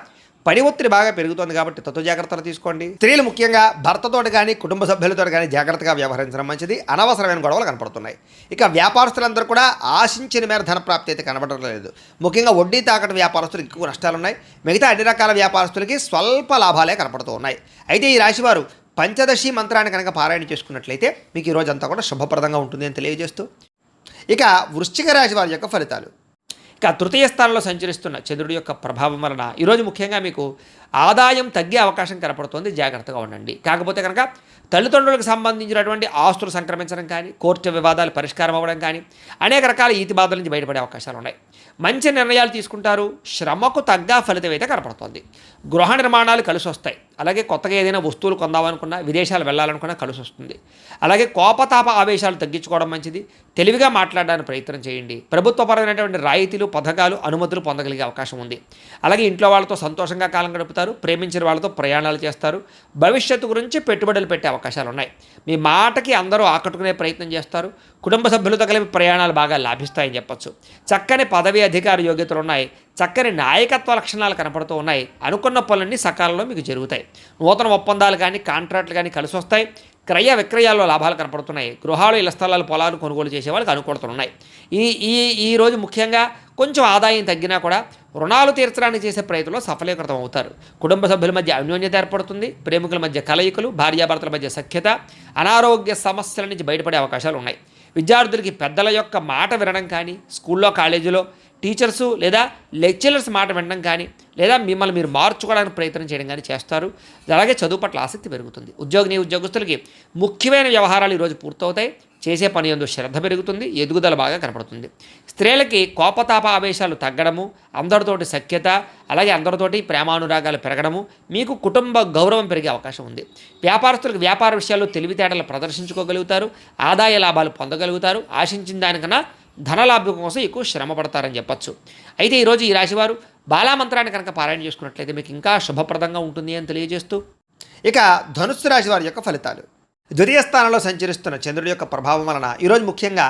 పని ఒత్తిడి బాగా పెరుగుతుంది. కాబట్టి తత్వ జాగ్రత్తలు తీసుకోండి. స్త్రీలు ముఖ్యంగా భర్తతో కానీ కుటుంబ సభ్యులతో కానీ జాగ్రత్తగా వ్యవహరించడం మంచిది. అనవసరమైన గొడవలు కనపడుతున్నాయి. ఇక వ్యాపారస్తులందరూ కూడా ఆశించిన మేర ధన ప్రాప్తి అయితే కనబడడం లేదు. ముఖ్యంగా వడ్డీ తాకట్టు వ్యాపారస్తులకు ఎక్కువ నష్టాలు ఉన్నాయి. మిగతా అన్ని రకాల వ్యాపారస్తులకి స్వల్ప లాభాలే కనపడుతూ ఉన్నాయి. అయితే ఈ రాశివారు పంచదశి మంత్రాన్ని కనుక పారాయణ చేసుకున్నట్లయితే మీకు ఈ రోజంతా కూడా శుభప్రదంగా ఉంటుంది అని తెలియజేస్తూ, ఇక వృశ్చిక రాశి వారి యొక్క ఫలితాలు. ఇక తృతీయ స్థానంలో సంచరిస్తున్న చంద్రుడి యొక్క ప్రభావం వలన ఈరోజు ముఖ్యంగా మీకు ఆదాయం తగ్గే అవకాశం కనపడుతుంది. జాగ్రత్తగా ఉండండి. కాకపోతే కనుక తల్లిదండ్రులకు సంబంధించినటువంటి ఆస్తులు సంక్రమించడం కానీ, కోర్టు వివాదాలు పరిష్కారం అవ్వడం కానీ, అనేక రకాల ఈతి బాధల నుంచి బయటపడే అవకాశాలు ఉన్నాయి. మంచి నిర్ణయాలు తీసుకుంటారు. శ్రమకు తగ్గ ఫలితం అయితే కనపడుతుంది. గృహ నిర్మాణాలు కలిసి వస్తాయి. అలాగే కొత్తగా ఏదైనా వస్తువులు కొందామనుకున్నా, విదేశాలు వెళ్ళాలనుకున్నా కలిసి వస్తుంది. అలాగే కోపతాప ఆవేశాలు తగ్గించుకోవడం మంచిది. తెలివిగా మాట్లాడడానికి ప్రయత్నం చేయండి. ప్రభుత్వపరమైనటువంటి రాయితీలు, పథకాలు, అనుమతులు పొందగలిగే అవకాశం ఉంది. అలాగే ఇంట్లో వాళ్ళతో సంతోషంగా కాలం గడుపుతారు. ప్రేమించిన వాళ్ళతో ప్రయాణాలు చేస్తారు. భవిష్యత్తు గురించి పెట్టుబడులు పెట్టే అవకాశాలు ఉన్నాయి. మీ మాటకి అందరూ ఆకట్టుకునే ప్రయత్నం చేస్తారు. కుటుంబ సభ్యులతో కలిపి ప్రయాణాలు బాగా లాభిస్తాయని చెప్పొచ్చు. చక్కని పదవి, అధికార యోగ్యతలు ఉన్నాయి. చక్కని నాయకత్వ లక్షణాలు కనపడుతూ ఉన్నాయి. అనుకున్న పనులన్నీ సకాలంలో మీకు జరుగుతాయి. నూతన ఒప్పందాలు కానీ, కాంట్రాక్ట్లు కానీ కలిసి వస్తాయి. క్రయ విక్రయాల్లో లాభాలు కనపడుతున్నాయి. గృహాలు, ఇళ్ల స్థలాలు, పొలాలు కొనుగోలు చేసే వాళ్ళకి అనుకూలతలు ఉన్నాయి. ఈ ఈ ఈ రోజు ముఖ్యంగా కొంచెం ఆదాయం తగ్గినా కూడా రుణాలు తీర్చడానికి చేసే ప్రయత్నంలో సఫలీకృతం అవుతారు. కుటుంబ సభ్యుల మధ్య అన్యోన్యత ఏర్పడుతుంది. ప్రేమికుల మధ్య కలయికలు, భార్యాభర్తల మధ్య సఖ్యత, అనారోగ్య సమస్యల నుంచి బయటపడే అవకాశాలు ఉన్నాయి. విద్యార్థులకి పెద్దల యొక్క మాట వినడం కానీ, స్కూల్లో, కాలేజీలో టీచర్సు లేదా లెక్చరర్స్ మాట వినడం కానీ, లేదా మిమ్మల్ని మీరు మార్చుకోవడానికి ప్రయత్నం చేయడం కానీ చేస్తారు. అలాగే చదువు పట్ల ఆసక్తి పెరుగుతుంది. ఉద్యోగస్తులకి ముఖ్యమైన వ్యవహారాలు ఈరోజు పూర్తవుతాయి. చేసే పని యందు శ్రద్ధ పెరుగుతుంది. ఎదుగుదల బాగా కనపడుతుంది. స్త్రీలకి కోపతాప ఆవేశాలు తగ్గడము, అందరితోటి సఖ్యత, అలాగే అందరితోటి ప్రేమానురాగాలు పెరగడము, మీకు కుటుంబ గౌరవం పెరిగే అవకాశం ఉంది. వ్యాపారస్తులకు వ్యాపార విషయాల్లో తెలివితేటలు ప్రదర్శించుకోగలుగుతారు. ఆదాయ లాభాలు పొందగలుగుతారు. ఆశించిన దానికన్నా ధనలాభం కోసం ఎక్కువ శ్రమ పడతారని చెప్పచ్చు. అయితే ఈరోజు ఈ రాశివారు బాలామంత్రాన్ని కనుక పారాయణ చేసుకున్నట్లయితే మీకు ఇంకా శుభప్రదంగా ఉంటుంది అని తెలియజేస్తూ, ఇక ధనుస్సు రాశి వారి యొక్క ఫలితాలు. ద్వితీయ స్థానంలో సంచరిస్తున్న చంద్రుడి యొక్క ప్రభావం వలన ఈరోజు ముఖ్యంగా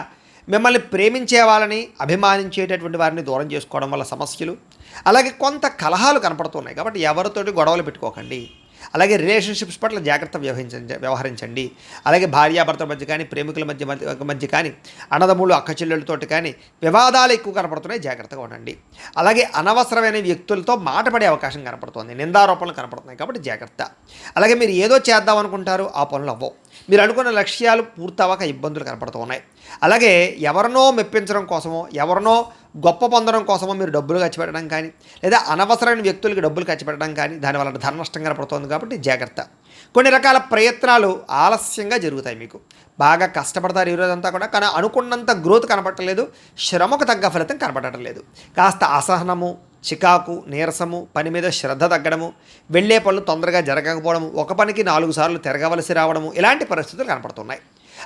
మిమ్మల్ని ప్రేమించే వాళ్ళని, అభిమానించేటటువంటి వారిని దూరం చేసుకోవడం వల్ల సమస్యలు, అలాగే కొంత కలహాలు కనపడుతున్నాయి. కాబట్టి ఎవరితోటి గొడవలు పెట్టుకోకండి. అలాగే రిలేషన్షిప్స్ పట్ల జాగ్రత్త వ్యవహరించండి. అలాగే భార్యాభర్తల మధ్య కానీ, ప్రేమికుల మధ్య కానీ, అన్నదమ్ములు, అక్కచెల్లెళ్ళతోటి కానీ వివాదాలు ఎక్కువ కనపడుతున్నాయి. జాగ్రత్తగా ఉండండి. అలాగే అనవసరమైన వ్యక్తులతో మాట పడే అవకాశం కనపడుతుంది. నిందారోపణలు కనపడుతున్నాయి. కాబట్టి జాగ్రత్త. అలాగే మీరు ఏదో చేద్దాం అనుకుంటారు, ఆ పనులు అవ్వవు. మీరు అనుకున్న లక్ష్యాలు పూర్తవక ఇబ్బందులు కనపడుతూ ఉన్నాయి. అలాగే ఎవరినో మెప్పించడం కోసమో, ఎవరినో గొప్ప పొందడం కోసమో మీరు డబ్బులు ఖర్చు పెట్టడం కానీ, లేదా అనవసరమైన వ్యక్తులకి డబ్బులు ఖర్చు పెట్టడం కానీ, దానివల్ల ధన నష్టం కనపడుతుంది. కాబట్టి జాగ్రత్త. కొన్ని రకాల ప్రయత్నాలు ఆలస్యంగా జరుగుతాయి. మీకు బాగా కష్టపడతారు ఈరోజంతా కూడా, కానీ అనుకున్నంత గ్రోత్ కనపడలేదు. శ్రమకు తగ్గ ఫలితం కనపడటం లేదు. కాస్త అసహనము, చికాకు, నీరసము, పని మీద శ్రద్ధ తగ్గడము, వెళ్ళే పనులు తొందరగా జరగకపోవడము, ఒక పనికి 4 సార్లు తిరగవలసి రావడము, ఇలాంటి పరిస్థితులు కనపడుతున్నాయి.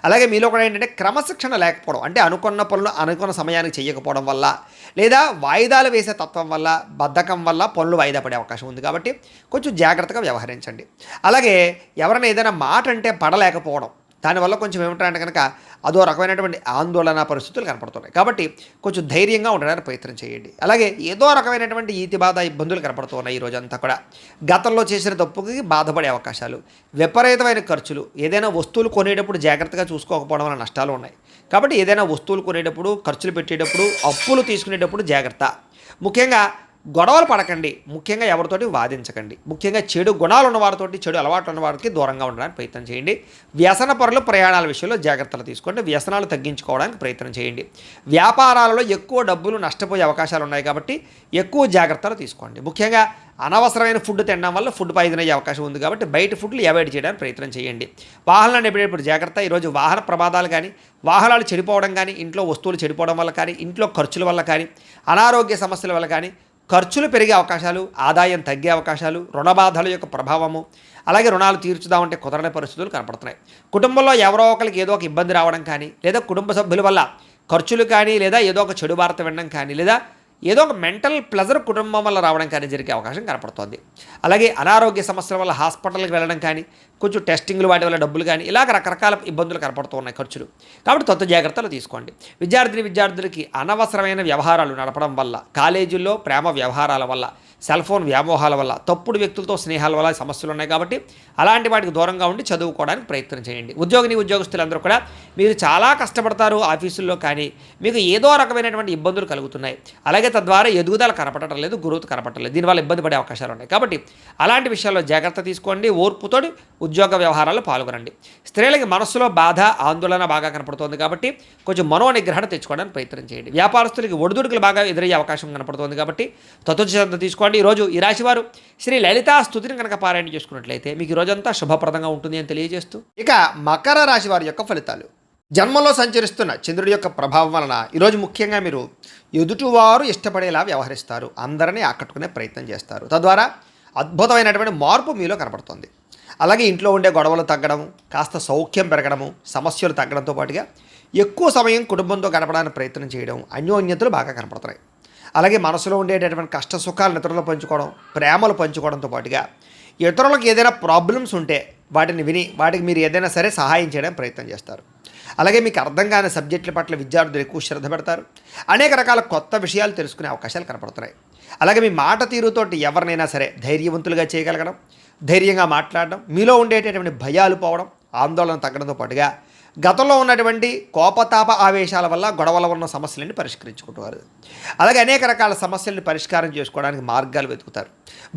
అలాగే మీలో కూడా ఏంటంటే క్రమశిక్షణ లేకపోవడం, అంటే అనుకున్న పనులు అనుకున్న సమయానికి చేయకపోవడం వల్ల, లేదా వాయిదాలు వేసే తత్వం వల్ల, బద్ధకం వల్ల పనులు వాయిదా పడే అవకాశం ఉంది. కాబట్టి కొంచెం జాగ్రత్తగా వ్యవహరించండి. అలాగే ఎవరైనా ఏదైనా మాట అంటే పడలేకపోవడం, దానివల్ల కొంచెం ఏమిటంటే కనుక అదో రకమైనటువంటి ఆందోళన పరిస్థితులు కనపడుతున్నాయి. కాబట్టి కొంచెం ధైర్యంగా ఉండడానికి ప్రయత్నం చేయండి. అలాగే ఏదో రకమైనటువంటి ఈతి బాధ, ఇబ్బందులు కనపడుతున్నాయి. ఈ రోజంతా కూడా గతంలో చేసిన తప్పుకి బాధపడే అవకాశాలు, విపరీతమైన ఖర్చులు, ఏదైనా వస్తువులు కొనేటప్పుడు జాగ్రత్తగా చూసుకోకపోవడం వల్ల నష్టాలు ఉన్నాయి. కాబట్టి ఏదైనా వస్తువులు కొనేటప్పుడు, ఖర్చులు పెట్టేటప్పుడు, అప్పులు తీసుకునేటప్పుడు జాగ్రత్త. ముఖ్యంగా గొడవలు పడకండి. ముఖ్యంగా ఎవరితోటి వాదించకండి. ముఖ్యంగా చెడు గుణాలు ఉన్నవారితోటి, చెడు అలవాట్లు ఉన్నవారికి దూరంగా ఉండడానికి ప్రయత్నం చేయండి. వ్యసన పరులు ప్రయాణాల విషయంలో జాగ్రత్తలు తీసుకోండి. వ్యసనాలు తగ్గించుకోవడానికి ప్రయత్నం చేయండి. వ్యాపారాలలో ఎక్కువ డబ్బులు నష్టపోయే అవకాశాలు ఉన్నాయి. కాబట్టి ఎక్కువ జాగ్రత్తలు తీసుకోండి. ముఖ్యంగా అనవసరమైన ఫుడ్ తినడం వల్ల ఫుడ్ పాయిజన్ అయ్యే అవకాశం ఉంది. కాబట్టి బయట ఫుడ్లు అవాయిడ్ చేయడానికి ప్రయత్నం చేయండి. వాహనాలు నడిపేటప్పుడు జాగ్రత్త. ఈరోజు వాహన ప్రమాదాలు కానీ, వాహనాలు చెడిపోవడం కానీ, ఇంట్లో వస్తువులు చెడిపోవడం వల్ల కానీ, ఇంట్లో ఖర్చుల వల్ల కానీ, అనారోగ్య సమస్యల వల్ల కానీ ఖర్చులు పెరిగే అవకాశాలు, ఆదాయం తగ్గే అవకాశాలు, రుణబాధల యొక్క ప్రభావము, అలాగే రుణాలు తీర్చుదామంటే కుదరని పరిస్థితులు కనపడుతున్నాయి. కుటుంబంలో ఎవరో ఒకరికి ఏదో ఒక ఇబ్బంది రావడం కానీ, లేదా కుటుంబ సభ్యుల వల్ల ఖర్చులు కానీ, లేదా ఏదో ఒక చెడు వార్త వినడం కానీ, లేదా ఏదో ఒక మెంటల్ ప్లెజర్ కుటుంబం వల్ల రావడం కానీ జరిగే అవకాశం కనపడుతుంది. అలాగే అనారోగ్య సమస్యల వల్ల హాస్పిటల్కి వెళ్ళడం కానీ, కొంచెం టెస్టింగ్లు వాటి వల్ల డబ్బులు కానీ, ఇలాగ రకరకాల ఇబ్బందులు కనపడుతూ ఉన్నాయి, ఖర్చులు. కాబట్టి కొత్త జాగ్రత్తలు తీసుకోండి. విద్యార్థులకి అనవసరమైన వ్యవహారాలు నడపడం వల్ల, కాలేజీల్లో ప్రేమ వ్యవహారాల వల్ల, సెల్ ఫోన్ వ్యామోహాల వల్ల, తప్పుడు వ్యక్తులతో స్నేహాల వల్ల సమస్యలు ఉన్నాయి. కాబట్టి అలాంటి వాటికి దూరంగా ఉండి చదువుకోవడానికి ప్రయత్నం చేయండి. ఉద్యోగస్తులందరూ కూడా మీరు చాలా కష్టపడతారు ఆఫీసుల్లో, కానీ మీకు ఏదో రకమైనటువంటి ఇబ్బందులు కలుగుతున్నాయి. అలాగే తద్వారా ఎదుగుదల కనపడటం లేదు, గ్రోత్ కనపడటం లేదు. దీనివల్ల ఇబ్బంది పడే అవకాశాలు ఉన్నాయి. కాబట్టి అలాంటి విషయాల్లో జాగ్రత్త తీసుకోండి. ఓర్పుతోటి ఉద్యోగ వ్యవహారాల్లో పాల్గొనండి. స్త్రీలకి మనస్సులో బాధ, ఆందోళన బాగా కనపడుతోంది. కాబట్టి కొంచెం మనోనిగ్రహణ తెచ్చుకోవడానికి ప్రయత్నం చేయండి. వ్యాపారస్తులకి ఒడిదుడుకులు బాగా ఎదురయ్యే అవకాశం కనపడుతోంది. కాబట్టి తత్వశ్రద్ధ తీసుకోండి. ఈరోజు ఈ రాశివారు శ్రీ లలితా స్తుతిని కనుక పారాయణ చేసుకున్నట్లయితే మీకు ఈ రోజంతా శుభప్రదంగా ఉంటుంది అని తెలియజేస్తూ, ఇక మకర రాశి వారి యొక్క ఫలితాలు. జన్మలో సంచరిస్తున్న చంద్రుడి యొక్క ప్రభావం వలన ఈరోజు ముఖ్యంగా మీరు ఎదుటివారు ఇష్టపడేలా వ్యవహరిస్తారు. అందరినీ ఆకట్టుకునే ప్రయత్నం చేస్తారు. తద్వారా అద్భుతమైనటువంటి మార్పు మీలో కనపడుతుంది. అలాగే ఇంట్లో ఉండే గొడవలు తగ్గడము, కాస్త సౌఖ్యం పెరగడము, సమస్యలు తగ్గడంతో పాటుగా ఎక్కువ సమయం కుటుంబంతో గడపడానికి ప్రయత్నం చేయడం, అన్యోన్యతలు బాగా కనపడుతున్నాయి. అలాగే మనసులో ఉండేటటువంటి కష్ట సుఖాలను ఇతరులు పంచుకోవడం, ప్రేమలు పంచుకోవడంతో పాటుగా ఇతరులకు ఏదైనా ప్రాబ్లమ్స్ ఉంటే వాటిని విని వాటికి మీరు ఏదైనా సరే సహాయం చేయడానికి ప్రయత్నం చేస్తారు. అలాగే మీకు అర్థం కాని సబ్జెక్టుల పట్ల విద్యార్థులు ఎక్కువ శ్రద్ధ పెడతారు. అనేక రకాల కొత్త విషయాలు తెలుసుకునే అవకాశాలు కనపడుతున్నాయి. అలాగే మీ మాట తీరుతోటి ఎవరినైనా సరే ధైర్యవంతులుగా చేయగలగడం, ధైర్యంగా మాట్లాడడం, మీలో ఉండేటటువంటి భయాలు పోవడం, ఆందోళన తగ్గడంతో పాటుగా గతంలో ఉన్నటువంటి కోపతాప ఆవేశాల వల్ల గొడవల ఉన్న సమస్యలని పరిష్కరించుకుంటారు. అలాగే అనేక రకాల సమస్యలను పరిష్కారం చేసుకోవడానికి మార్గాలు వెతుకుతారు.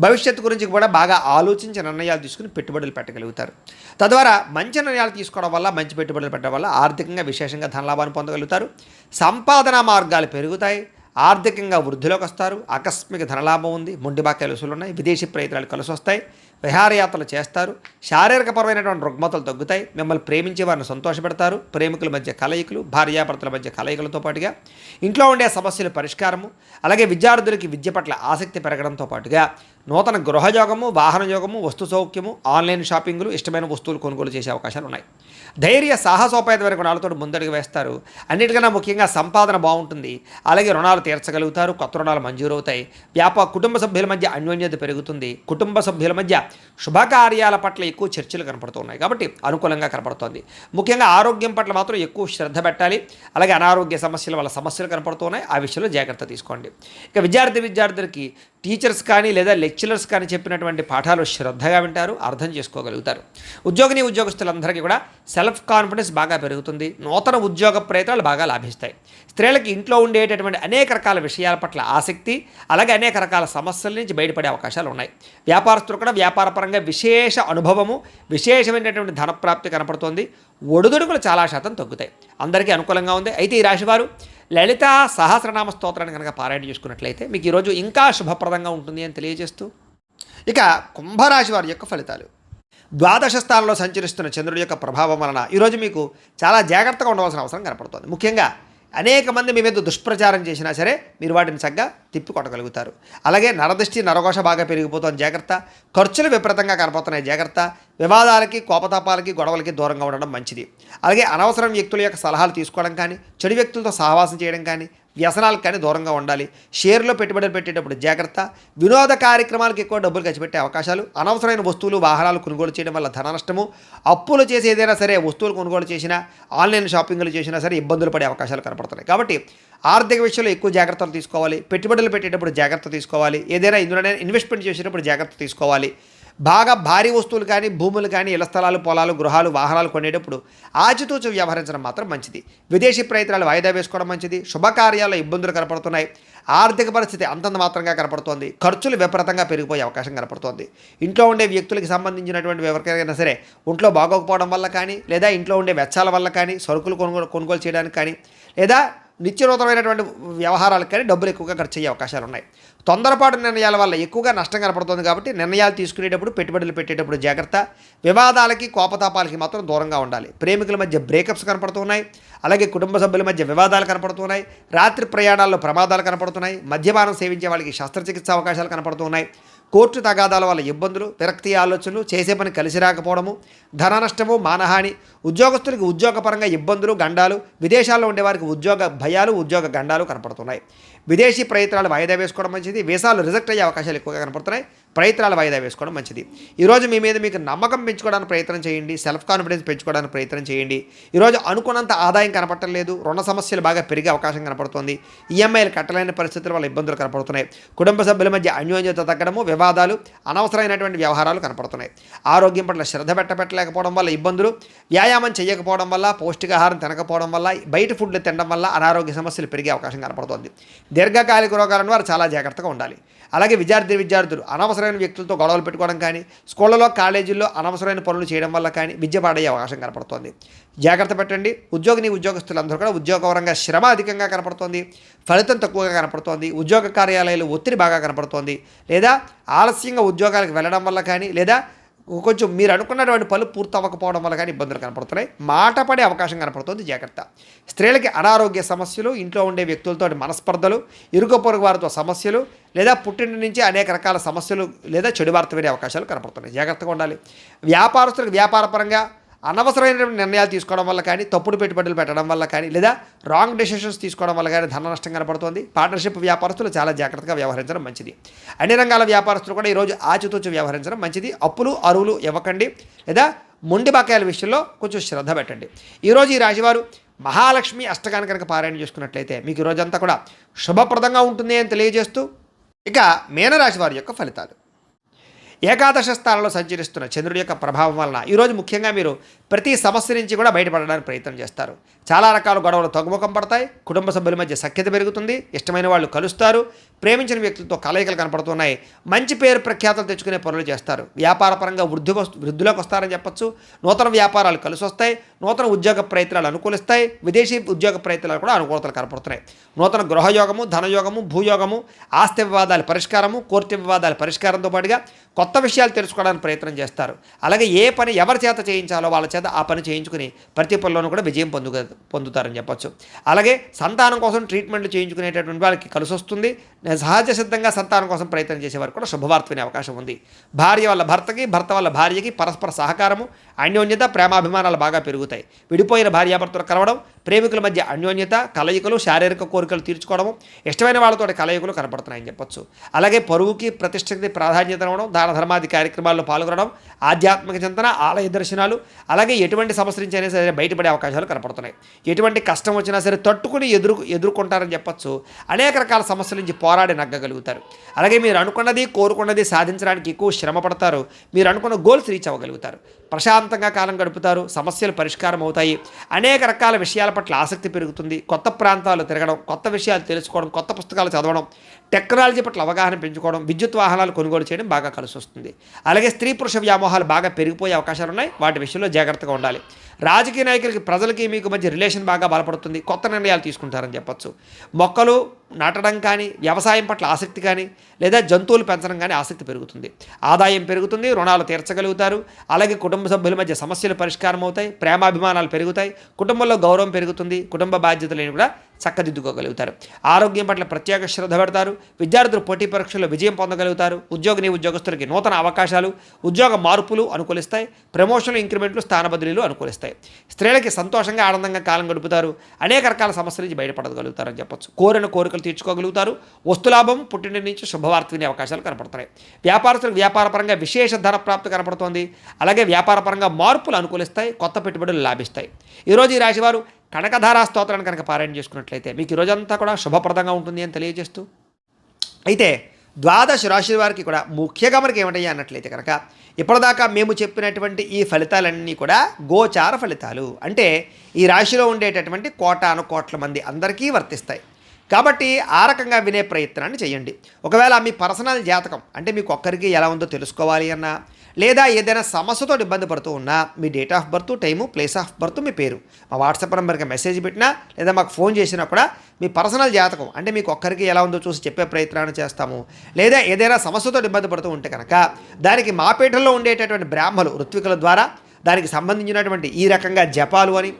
భవిష్యత్తు గురించి కూడా బాగా ఆలోచించి నిర్ణయాలు తీసుకుని పెట్టుబడులు పెట్టగలుగుతారు. తద్వారా మంచి నిర్ణయాలు తీసుకోవడం వల్ల, మంచి పెట్టుబడులు పెట్టడం వల్ల ఆర్థికంగా విశేషంగా ధనలాభాన్ని పొందగలుగుతారు. సంపాదన మార్గాలు పెరుగుతాయి. ఆర్థికంగా వృద్ధిలోకి వస్తారు. ఆకస్మిక ధనలాభం ఉంది. మొండి బాక్యాలు వసూలు ఉన్నాయి. విదేశీ ప్రయత్నాలు కలిసి వస్తాయి. విహారయాత్రలు చేస్తారు. శారీరకపరమైనటువంటి రుగ్మతలు తగ్గుతాయి. మిమ్మల్ని ప్రేమించే వారిని సంతోషపెడతారు. ప్రేమికుల మధ్య కలయికలు, భార్యాభర్తల మధ్య కలయికలతో పాటుగా ఇంట్లో ఉండే సమస్యల పరిష్కారము, అలాగే విద్యార్థులకి విద్య పట్ల ఆసక్తి పెరగడంతో పాటుగా నూతన గృహయోగము, వాహన యోగము, వస్తు సౌఖ్యము, ఆన్లైన్ షాపింగ్లు, ఇష్టమైన వస్తువులు కొనుగోలు చేసే అవకాశాలు ఉన్నాయి. ధైర్య సాహసోపేతమైన గుణాలతో ముందడుగు వేస్తారు. అన్నిటికన్నా ముఖ్యంగా సంపాదన బాగుంటుంది. అలాగే రుణాలు తీర్చగలుగుతారు. కొత్త రుణాలు మంజూరవుతాయి. కుటుంబ సభ్యుల మధ్య అన్యోన్యత పెరుగుతుంది. కుటుంబ సభ్యుల మధ్య శుభకార్యాల పట్ల ఎక్కువ చర్చలు కనపడుతున్నాయి కాబట్టి అనుకూలంగా కనపడుతోంది. ముఖ్యంగా ఆరోగ్యం పట్ల మాత్రం ఎక్కువ శ్రద్ధ పెట్టాలి. అలాగే అనారోగ్య సమస్యల వల్ల సమస్యలు కనపడుతున్నాయి. ఆ విషయంలో జాగ్రత్త తీసుకోండి. ఇక విద్యార్థులకి టీచర్స్ కానీ లేదా లెక్చరర్స్ కానీ చెప్పినటువంటి పాఠాలు శ్రద్ధగా వింటారు, అర్థం చేసుకోగలుగుతారు. ఉద్యోగస్తులందరికీ కూడా సెల్ఫ్ కాన్ఫిడెన్స్ బాగా పెరుగుతుంది. నూతన ఉద్యోగ ప్రయత్నాలు బాగా లాభిస్తాయి. స్త్రీలకి ఇంట్లో ఉండేటటువంటి అనేక రకాల విషయాల పట్ల ఆసక్తి, అలాగే అనేక రకాల సమస్యల నుంచి బయటపడే అవకాశాలు ఉన్నాయి. వ్యాపారస్తులు కూడా వ్యాపారపరంగా విశేష అనుభవము, విశేషమైనటువంటి ధనప్రాప్తి కనపడుతోంది. ఒడుదుడుకులు చాలా శాతం తగ్గుతాయి. అందరికీ అనుకూలంగా ఉంది. అయితే ఈ రాశివారు లలితా సహస్రనామ స్తోత్రాన్ని కనుక పారాయణ చేసుకున్నట్లయితే మీకు ఈరోజు ఇంకా శుభప్రదంగా ఉంటుంది అని తెలియజేస్తూ, ఇక కుంభరాశి వారి యొక్క ఫలితాలు. ద్వాదశ స్థానంలో సంచరిస్తున్న చంద్రుడి యొక్క ప్రభావం వలన ఈరోజు మీకు చాలా జాగ్రత్తగా ఉండవలసిన అవసరం కనపడుతుంది. ముఖ్యంగా అనేక మంది మీ మీద దుష్ప్రచారం చేసినా సరే మీరు వాటిని చక్కగా తిప్పికొట్టగలుగుతారు. అలాగే నరదృష్టి, నరఘోష బాగా పెరిగిపోతుంది, జాగ్రత్త. ఖర్చులు విపరీతంగా కనపడుతున్నాయి, జాగ్రత్త. వివాదాలకి, కోపతాపాలకి, గొడవలకి దూరంగా ఉండడం మంచిది. అలాగే అనవసరం వ్యక్తుల యొక్క సలహాలు తీసుకోవడం కానీ, చెడు వ్యక్తులతో సహవాసం చేయడం కానీ, వ్యసనాలకు కానీ దూరంగా ఉండాలి. షేర్లో పెట్టుబడులు పెట్టేటప్పుడు జాగ్రత్త. వినోద కార్యక్రమాలకు ఎక్కువ డబ్బులు ఖర్చు పెట్టే అవకాశాలు, అనవసరమైన వస్తువులు, వాహనాలు కొనుగోలు చేయడం వల్ల ధన నష్టము, అప్పులు చేసి ఏదైనా సరే వస్తువులు కొనుగోలు చేసినా, ఆన్లైన్ షాపింగ్లు చేసినా సరే ఇబ్బందులు పడే అవకాశాలు కనపడుతున్నాయి. కాబట్టి ఆర్థిక విషయంలో ఎక్కువ జాగ్రత్తలు తీసుకోవాలి. పెట్టుబడులు పెట్టేటప్పుడు జాగ్రత్త తీసుకోవాలి. ఏదైనా ఇందులోనే ఇన్వెస్ట్మెంట్ చేసేటప్పుడు జాగ్రత్త తీసుకోవాలి. బాగా భారీ వస్తువులు కానీ, భూములు కానీ, ఇళ్ల స్థలాలు, పొలాలు, గృహాలు, వాహనాలు కొనేటప్పుడు ఆచితూచి వ్యవహరించడం మాత్రం మంచిది. విదేశీ ప్రయత్నాలు వాయిదా వేసుకోవడం మంచిది. శుభకార్యాల్లో ఇబ్బందులు కనపడుతున్నాయి. ఆర్థిక పరిస్థితి అంతంత మాత్రంగా కనపడుతోంది. ఖర్చులు విపరీతంగా పెరిగిపోయే అవకాశం కనపడుతోంది. ఇంట్లో ఉండే వ్యక్తులకు సంబంధించినటువంటి ఎవరికైనా సరే ఒంట్లో బాగోకపోవడం వల్ల కానీ, లేదా ఇంట్లో ఉండే వెచ్చాల వల్ల కానీ, సరుకులు కొనుగోలు చేయడానికి కానీ, లేదా నిత్యనూతనమైనటువంటి వ్యవహారాలకు కానీ డబ్బులు ఎక్కువగా ఖర్చు అయ్యే అవకాశాలు ఉన్నాయి. తొందరపాటు నిర్ణయాల వల్ల ఎక్కువగా నష్టం కనపడుతుంది కాబట్టి నిర్ణయాలు తీసుకునేటప్పుడు, పెట్టుబడులు పెట్టేటప్పుడు జాగ్రత్త. వివాదాలకి, కోపతాపాలకి మాత్రం దూరంగా ఉండాలి. ప్రేమికుల మధ్య బ్రేకప్స్ కనపడుతున్నాయి. అలాగే కుటుంబ సభ్యుల మధ్య వివాదాలు కనపడుతున్నాయి. రాత్రి ప్రయాణాల్లో ప్రమాదాలు కనపడుతున్నాయి. మద్యపానం సేవించే వాళ్ళకి శస్త్రచికిత్స అవకాశాలు కనపడుతున్నాయి. కోర్టు తగాదాల వల్ల ఇబ్బందులు, విరక్తి ఆలోచనలు, చేసే పని కలిసి రాకపోవడము, ధన నష్టము, మానహాని, ఉద్యోగస్తులకి ఉద్యోగపరంగా ఇబ్బందులు, గండాలు, విదేశాల్లో ఉండేవారికి ఉద్యోగ భయాలు, ఉద్యోగ గండాలు కనపడుతున్నాయి. విదేశీ ప్రయత్నాలు వాయిదా వేసుకోవడం మంచిది. వీసాలు రిజెక్ట్ అయ్యే అవకాశాలు ఎక్కువగా కనపడుతున్నాయి. ప్రయత్నాలు వాయిదా వేసుకోవడం మంచిది. ఈరోజు మీ మీద మీకు నమ్మకం పెంచుకోవడానికి ప్రయత్నం చేయండి. సెల్ఫ్ కాన్ఫిడెన్స్ పెంచుకోవడానికి ప్రయత్నం చేయండి. ఈరోజు అనుకున్నంత ఆదాయం కనపడటం లేదు. రుణ సమస్యలు బాగా పెరిగే అవకాశం కనపడుతుంది. ఈఎంఐలు కట్టలేని పరిస్థితుల వల్ల ఇబ్బందులు కనపడుతున్నాయి. కుటుంబ సభ్యుల మధ్య అన్యోన్యత తగ్గడము, వివాదాలు, అనవసరమైనటువంటి వ్యవహారాలు కనపడుతున్నాయి. ఆరోగ్యం పట్ల శ్రద్ధ పెట్టలేకపోవడం వల్ల ఇబ్బందులు, వ్యాయామం చేయకపోవడం వల్ల, పౌష్టికాహారం తినకపోవడం వల్ల, బయట ఫుడ్లు తినడం వల్ల అనారోగ్య సమస్యలు పెరిగే అవకాశం కనపడుతుంది. దీర్ఘకాలిక రోగాలను వారు చాలా జాగ్రత్తగా ఉండాలి. అలాగే విద్యార్థులు అనవసరమైన వ్యక్తులతో గొడవలు పెట్టుకోవడం కానీ, స్కూళ్ళలో, కాలేజీల్లో అనవసరమైన పనులు చేయడం వల్ల కానీ విద్య పాడయ్యే అవకాశం కనపడుతుంది. జాగ్రత్త పెట్టండి. ఉద్యోగస్తులందరూ కూడా ఉద్యోగపరంగా శ్రమ అధికంగా కనపడుతోంది. ఫలితం తక్కువగా కనపడుతోంది. ఉద్యోగ కార్యాలయాలు ఒత్తిడి బాగా కనపడుతోంది. లేదా ఆలస్యంగా ఉద్యోగాలకు వెళ్ళడం వల్ల కానీ, లేదా కొంచెం మీరు అనుకున్నటువంటి పనులు పూర్తి అవ్వకపోవడం వల్ల కానీ ఇబ్బందులు కనపడుతున్నాయి. మాట పడే అవకాశం కనపడుతుంది, జాగ్రత్త. స్త్రీలకి అనారోగ్య సమస్యలు, ఇంట్లో ఉండే వ్యక్తులతో మనస్పర్ధలు, ఇరుగు పొరుగు వారితో సమస్యలు, లేదా పుట్టింటి నుంచి అనేక రకాల సమస్యలు లేదా చెడు వార్త వినే అవకాశాలు కనపడుతున్నాయి, జాగ్రత్తగా ఉండాలి. వ్యాపారస్తులకు వ్యాపారపరంగా అనవసరమైనటువంటి నిర్ణయాలు తీసుకోవడం వల్ల కానీ, తప్పుడు పెట్టుబడులు పెట్టడం వల్ల కానీ, లేదా రాంగ్ డెసిషన్స్ తీసుకోవడం వల్ల కానీ ధన నష్టం కనపడుతుంది. పార్ట్నర్షిప్ వ్యాపారస్తులు చాలా జాగ్రత్తగా వ్యవహరించడం మంచిది. అన్ని రంగాల వ్యాపారస్తులు కూడా ఈరోజు ఆచితూచి వ్యవహరించడం మంచిది. అప్పులు అరువులు ఇవ్వకండి, లేదా మొండి బకాయిల విషయంలో కొంచెం శ్రద్ధ పెట్టండి. ఈరోజు ఈ రాశివారు మహాలక్ష్మి అష్టకాన్ని కనుక పారాయణ చేసుకున్నట్లయితే మీకు ఈ రోజంతా కూడా శుభప్రదంగా ఉంటుంది అని తెలియజేస్తూ, ఇక మీనరాశి వారి యొక్క ఫలితాలు. ఏకాదశ స్థానంలో సంచరిస్తున్న చంద్రుడి యొక్క ప్రభావం వలన ఈరోజు ముఖ్యంగా మీరు ప్రతి సమస్య నుంచి కూడా బయటపడడానికి ప్రయత్నం చేస్తారు. చాలా రకాల గొడవలు తగ్గుముఖం పడతాయి. కుటుంబ సభ్యుల మధ్య సఖ్యత పెరుగుతుంది. ఇష్టమైన వాళ్ళు కలుస్తారు. ప్రేమించిన వ్యక్తులతో కలయికలు కనపడుతున్నాయి. మంచి పేరు ప్రఖ్యాతలు తెచ్చుకునే పనులు చేస్తారు. వ్యాపారపరంగా వృద్ధిలోకి వస్తారని చెప్పొచ్చు. నూతన వ్యాపారాలు కలిసి వస్తాయి. నూతన ఉద్యోగ ప్రయత్నాలు అనుకూలిస్తాయి. విదేశీ ఉద్యోగ ప్రయత్నాలు కూడా అనుకూలతలు కనపడుతున్నాయి. నూతన గృహయోగము, ధనయోగము, భూయోగము, ఆస్తి వివాదాల పరిష్కారము, కోర్టు వివాదాల పరిష్కారంతో పాటుగా కొత్త విషయాలు తెలుసుకోవడానికి ప్రయత్నం చేస్తారు. అలాగే ఏ పని ఎవరి చేత చేయించాలో వాళ్ళ చేత ఆ పని చేయించుకుని ప్రతి పనిలోనూ కూడా విజయం పొందుతారని చెప్పొచ్చు. అలాగే సంతానం కోసం ట్రీట్మెంట్లు చేయించుకునేటటువంటి వాళ్ళకి కలిసి వస్తుంది. సహజ సిద్ధంగా సంతానం కోసం ప్రయత్నం చేసేవారు కూడా శుభవార్త వినే అవకాశం ఉంది. భార్య వల్ల భర్తకి, భర్త వల్ల భార్యకి పరస్పర సహకారము, అన్యోన్యత, ప్రేమాభిమానాలు బాగా పెరుగుతాయి. విడిపోయిన భార్యాభర్తలు కలవడం, ప్రేమికుల మధ్య అన్యోన్యత, కలయికలు, శారీరక కోరికలు తీర్చుకోవడము, ఇష్టమైన వాళ్ళతో కలయికలు కనపడుతున్నాయని చెప్పొచ్చు. అలాగే పరువుకి, ప్రతిష్టకి ప్రాధాన్యత ఇవ్వడం, దాన ధర్మాది కార్యక్రమాల్లో పాల్గొనడం, ఆధ్యాత్మిక చింతన, ఆలయ దర్శనాలు, అలాగే ఎటువంటి సమస్య నుంచి అయినా సరే బయటపడే అవకాశాలు కనపడుతున్నాయి. ఎటువంటి కష్టం వచ్చినా సరే తట్టుకుని ఎదుర్కొంటారని చెప్పొచ్చు. అనేక రకాల సమస్యల నుంచి పోరాడి నగ్గగలుగుతారు. అలాగే మీరు అనుకున్నది, కోరుకున్నది సాధించడానికి ఎక్కువ శ్రమ పడతారు. మీరు అనుకున్న గోల్స్ రీచ్ అవ్వగలుగుతారు. ప్రశాంతంగా కాలం గడుపుతారు. సమస్యలు పరిష్కారం అవుతాయి. అనేక రకాల విషయాల పట్ల ఆసక్తి పెరుగుతుంది. కొత్త ప్రాంతాలు తిరగడం, కొత్త విషయాలు తెలుసుకోవడం, కొత్త పుస్తకాలు చదవడం, టెక్నాలజీ పట్ల అవగాహన పెంచుకోవడం, విద్యుత్ వాహనాలు కొనుగోలు చేయడం బాగా కలిసి వస్తుంది. అలాగే స్త్రీ పురుష వ్యామోహాలు బాగా పెరిగిపోయే అవకాశాలు ఉన్నాయి. వాటి విషయంలో జాగ్రత్తగా ఉండాలి. రాజకీయ నాయకులకి, ప్రజలకి మీకు మధ్య రిలేషన్ బాగా బలపడుతుంది. కొత్త నిర్ణయాలు తీసుకుంటారని చెప్పొచ్చు. మొక్కలు నాటడం కానీ, వ్యవసాయం పట్ల ఆసక్తి కానీ, లేదా జంతువులు పెంచడం కానీ ఆసక్తి పెరుగుతుంది. ఆదాయం పెరుగుతుంది. రుణాలు తీర్చగలుగుతారు. అలాగే కుటుంబ సభ్యుల మధ్య సమస్యలు పరిష్కారం అవుతాయి. ప్రేమాభిమానాలు పెరుగుతాయి. కుటుంబంలో గౌరవం పెరుగుతుంది. కుటుంబ బాధ్యతలను కూడా చక్కదిద్దుకోగలుగుతారు. ఆరోగ్యం పట్ల ప్రత్యేక శ్రద్ధ పెడతారు. విద్యార్థులు పోటీ పరీక్షల్లో విజయం పొందగలుగుతారు. ఉద్యోగస్తులకి నూతన అవకాశాలు, ఉద్యోగ మార్పులు అనుకూలిస్తాయి. ప్రమోషన్లు, ఇంక్రిమెంట్లు, స్థాన బదిలీలు అనుకూలిస్తాయి. స్త్రీలకి సంతోషంగా, ఆనందంగా కాలం గడుపుతారు. అనేక రకాల సమస్యల నుంచి బయటపడగలుగుతారని చెప్పొచ్చు. కోరిన కోరికలు తీర్చుకోగలుగుతారు. వస్తులాభం, పుట్టింటి నుంచి శుభవార్త వినే అవకాశాలు కనపడుతున్నాయి. వ్యాపారస్తులకు వ్యాపారపరంగా విశేష ధన ప్రాప్తి కనపడుతోంది. అలాగే వ్యాపారపరంగా మార్పులు అనుకూలిస్తాయి. కొత్త పెట్టుబడులు లాభిస్తాయి. ఈరోజు ఈ రాశివారు కనకధారా స్తోత్రాన్ని కనుక పారాయణ చేసుకున్నట్లయితే మీకు ఈ రోజంతా కూడా శుభప్రదంగా ఉంటుంది అని తెలియజేస్తూ, అయితే ద్వాదశ రాశి వారికి కూడా ముఖ్యంగా మనకి ఏమిటయ్యా అన్నట్లయితే కనుక ఇప్పటిదాకా మేము చెప్పినటువంటి ఈ ఫలితాలన్నీ కూడా గోచార ఫలితాలు. అంటే ఈ రాశిలో ఉండేటటువంటి కోటాను కోట్ల మంది అందరికీ వర్తిస్తాయి. కాబట్టి ఆ రకంగా వినే ప్రయత్నాన్ని చేయండి. ఒకవేళ మీ పర్సనల్ జాతకం అంటే మీకు ఒక్కరికి ఎలా ఉందో తెలుసుకోవాలి అన్నా, లేదా ఏదైనా సమస్యతో ఇబ్బంది పడుతూ ఉన్నా మీ date of birth, time, place of birth, మీ పేరు మా వాట్సాప్ నెంబర్కి మెసేజ్ పెట్టినా లేదా మాకు ఫోన్ చేసినా కూడా మీ పర్సనల్ జాతకం అంటే మీకు ఒక్కరికి ఎలా ఉందో చూసి చెప్పే ప్రయత్నాన్ని చేస్తాము. లేదా ఏదైనా సమస్యతో ఇబ్బంది పడుతూ ఉంటే కనుక దానికి మా పీఠంలో ఉండేటటువంటి బ్రాహ్మలు, ఋత్వికుల ద్వారా దానికి సంబంధించినటువంటి ఈ రకంగా జపాలు అని,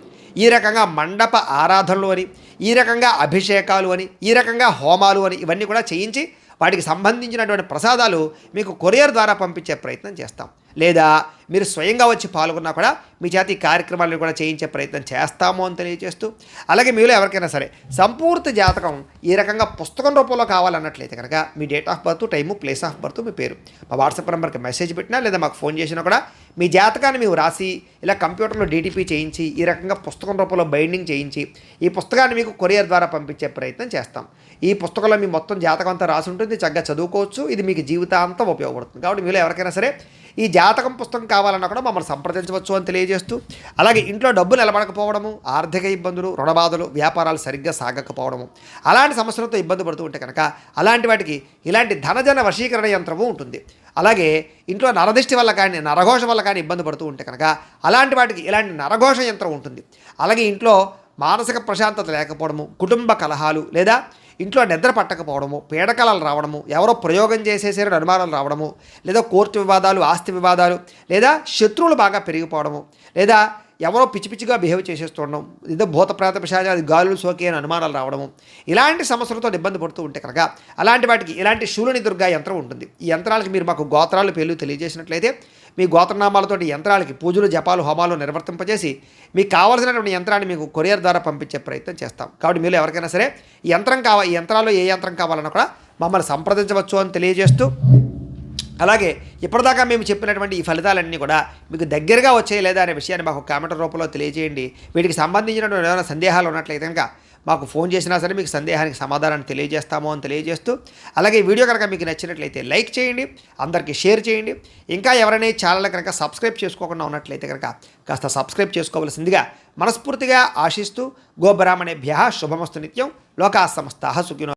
ఈ రకంగా మండప ఆరాధనలు అని, ఈ రకంగా అభిషేకాలు అని, ఈ రకంగా హోమాలు అని ఇవన్నీ కూడా చేయించి వాటికి సంబంధించినటువంటి ప్రసాదాలు మీకు కొరియర్ ద్వారా పంపించే ప్రయత్నం చేస్తాం. లేదా మీరు స్వయంగా వచ్చి పాల్గొన్నా కూడా మీ చేత ఈ కార్యక్రమాలను కూడా చేయించే ప్రయత్నం చేస్తాము అని తెలియజేస్తూ, అలాగే మీలో ఎవరికైనా సరే సంపూర్తి జాతకం ఈ రకంగా పుస్తకం రూపంలో కావాలన్నట్లయితే కనుక మీ date of birth, time, place of birth, మీ పేరు మా వాట్సాప్ నెంబర్కి మెసేజ్ పెట్టినా లేదా మాకు ఫోన్ చేసినా కూడా మీ జాతకాన్ని మేము రాసి ఇలా కంప్యూటర్లో డీటీపీ చేయించి ఈ రకంగా పుస్తకం రూపంలో బైండింగ్ చేయించి ఈ పుస్తకాన్ని మీకు కొరియర్ ద్వారా పంపించే ప్రయత్నం చేస్తాం. ఈ పుస్తకంలో మీ మొత్తం జాతకం అంతా రాసి ఉంటుంది. చక్కగా చదువుకోవచ్చు. ఇది మీకు జీవితాంతం ఉపయోగపడుతుంది. కాబట్టి మీలో ఎవరికైనా సరే ఈ జాతకం పుస్తకం కావాలన్నా కూడా మమ్మల్ని సంప్రదించవచ్చు అని తెలియజేస్తూ, అలాగే ఇంట్లో డబ్బు నిలబడకపోవడము, ఆర్థిక ఇబ్బందులు, రుణబాధలు, వ్యాపారాలు సరిగ్గా సాగకపోవడము, అలాంటి సమస్యలతో ఇబ్బంది పడుతూ ఉంటే కనుక అలాంటి వాటికి ఇలాంటి ధనజన వశీకరణ యంత్రము ఉంటుంది. అలాగే ఇంట్లో నరదిష్టి వల్ల కానీ, నరఘోష వల్ల కానీ ఇబ్బంది పడుతూ ఉంటే కనుక అలాంటి వాటికి ఇలాంటి నరఘోష యంత్రం ఉంటుంది. అలాగే ఇంట్లో మానసిక ప్రశాంతత లేకపోవడము, కుటుంబ కలహాలు, లేదా ఇంట్లో నిద్ర పట్టకపోవడము, పీడకలలు రావడము, ఎవరో ప్రయోగం చేసేసారని అనుమానాలు రావడము, లేదా కోర్టు వివాదాలు, ఆస్తి వివాదాలు, లేదా శత్రువులు బాగా పెరిగిపోవడము, లేదా ఎవరో పిచ్చి పిచ్చిగా బిహేవ్ చేసేస్తుండడం, ఏదో భూత ప్రేత పిశాచాలు గాలులు సోకి అని అనుమానాలు రావడము, ఇలాంటి సమస్యలతో ఇబ్బంది పడుతూ ఉంటే కనుక అలాంటి వాటికి ఇలాంటి శూలిని దుర్గా యంత్రం ఉంటుంది. ఈ యంత్రాలకి మీరు మాకు గోత్రాలు పేర్లు తెలియజేసినట్లయితే మీ గోత్రనామాలతోటి యంత్రాలకి పూజలు, జపాలు, హోమాలు నిర్వర్తింపజేసి మీకు కావాల్సినటువంటి యంత్రాన్ని మీకు కొరియర్ ద్వారా పంపించే ప్రయత్నం చేస్తాం. కాబట్టి మీరు ఎవరికైనా సరే ఈ యంత్రాల్లో ఏ యంత్రం కావాలన్నా కూడా మమ్మల్ని సంప్రదించవచ్చు అని తెలియజేస్తూ, అలాగే ఇప్పటిదాకా మేము చెప్పినటువంటి ఈ ఫలితాలన్నీ కూడా మీకు దగ్గరగా వచ్చాయి లేదా అనే విషయాన్ని మాకు కామెంట్ రూపంలో తెలియజేయండి. వీటికి సంబంధించినటువంటి ఏమైనా సందేహాలు ఉన్నట్లయితే కనుక మాకు ఫోన్ చేసినా సరే మీకు సందేహానికి సమాధానాన్ని తెలియజేస్తాము అని తెలియజేస్తూ, అలాగే ఈ వీడియో కనుక మీకు నచ్చినట్లయితే లైక్ చేయండి, అందరికీ షేర్ చేయండి. ఇంకా ఎవరైనా ఈ ఛానల్ కనుక సబ్స్క్రైబ్ చేసుకోకుండా ఉన్నట్లయితే కనుక కాస్త సబ్స్క్రైబ్ చేసుకోవాల్సిందిగా మనస్ఫూర్తిగా ఆశిస్తూ, గోబ్రాహ్మణేభ్యః శుభమస్తు నిత్యం, లోకాః సమస్తాః సుఖినో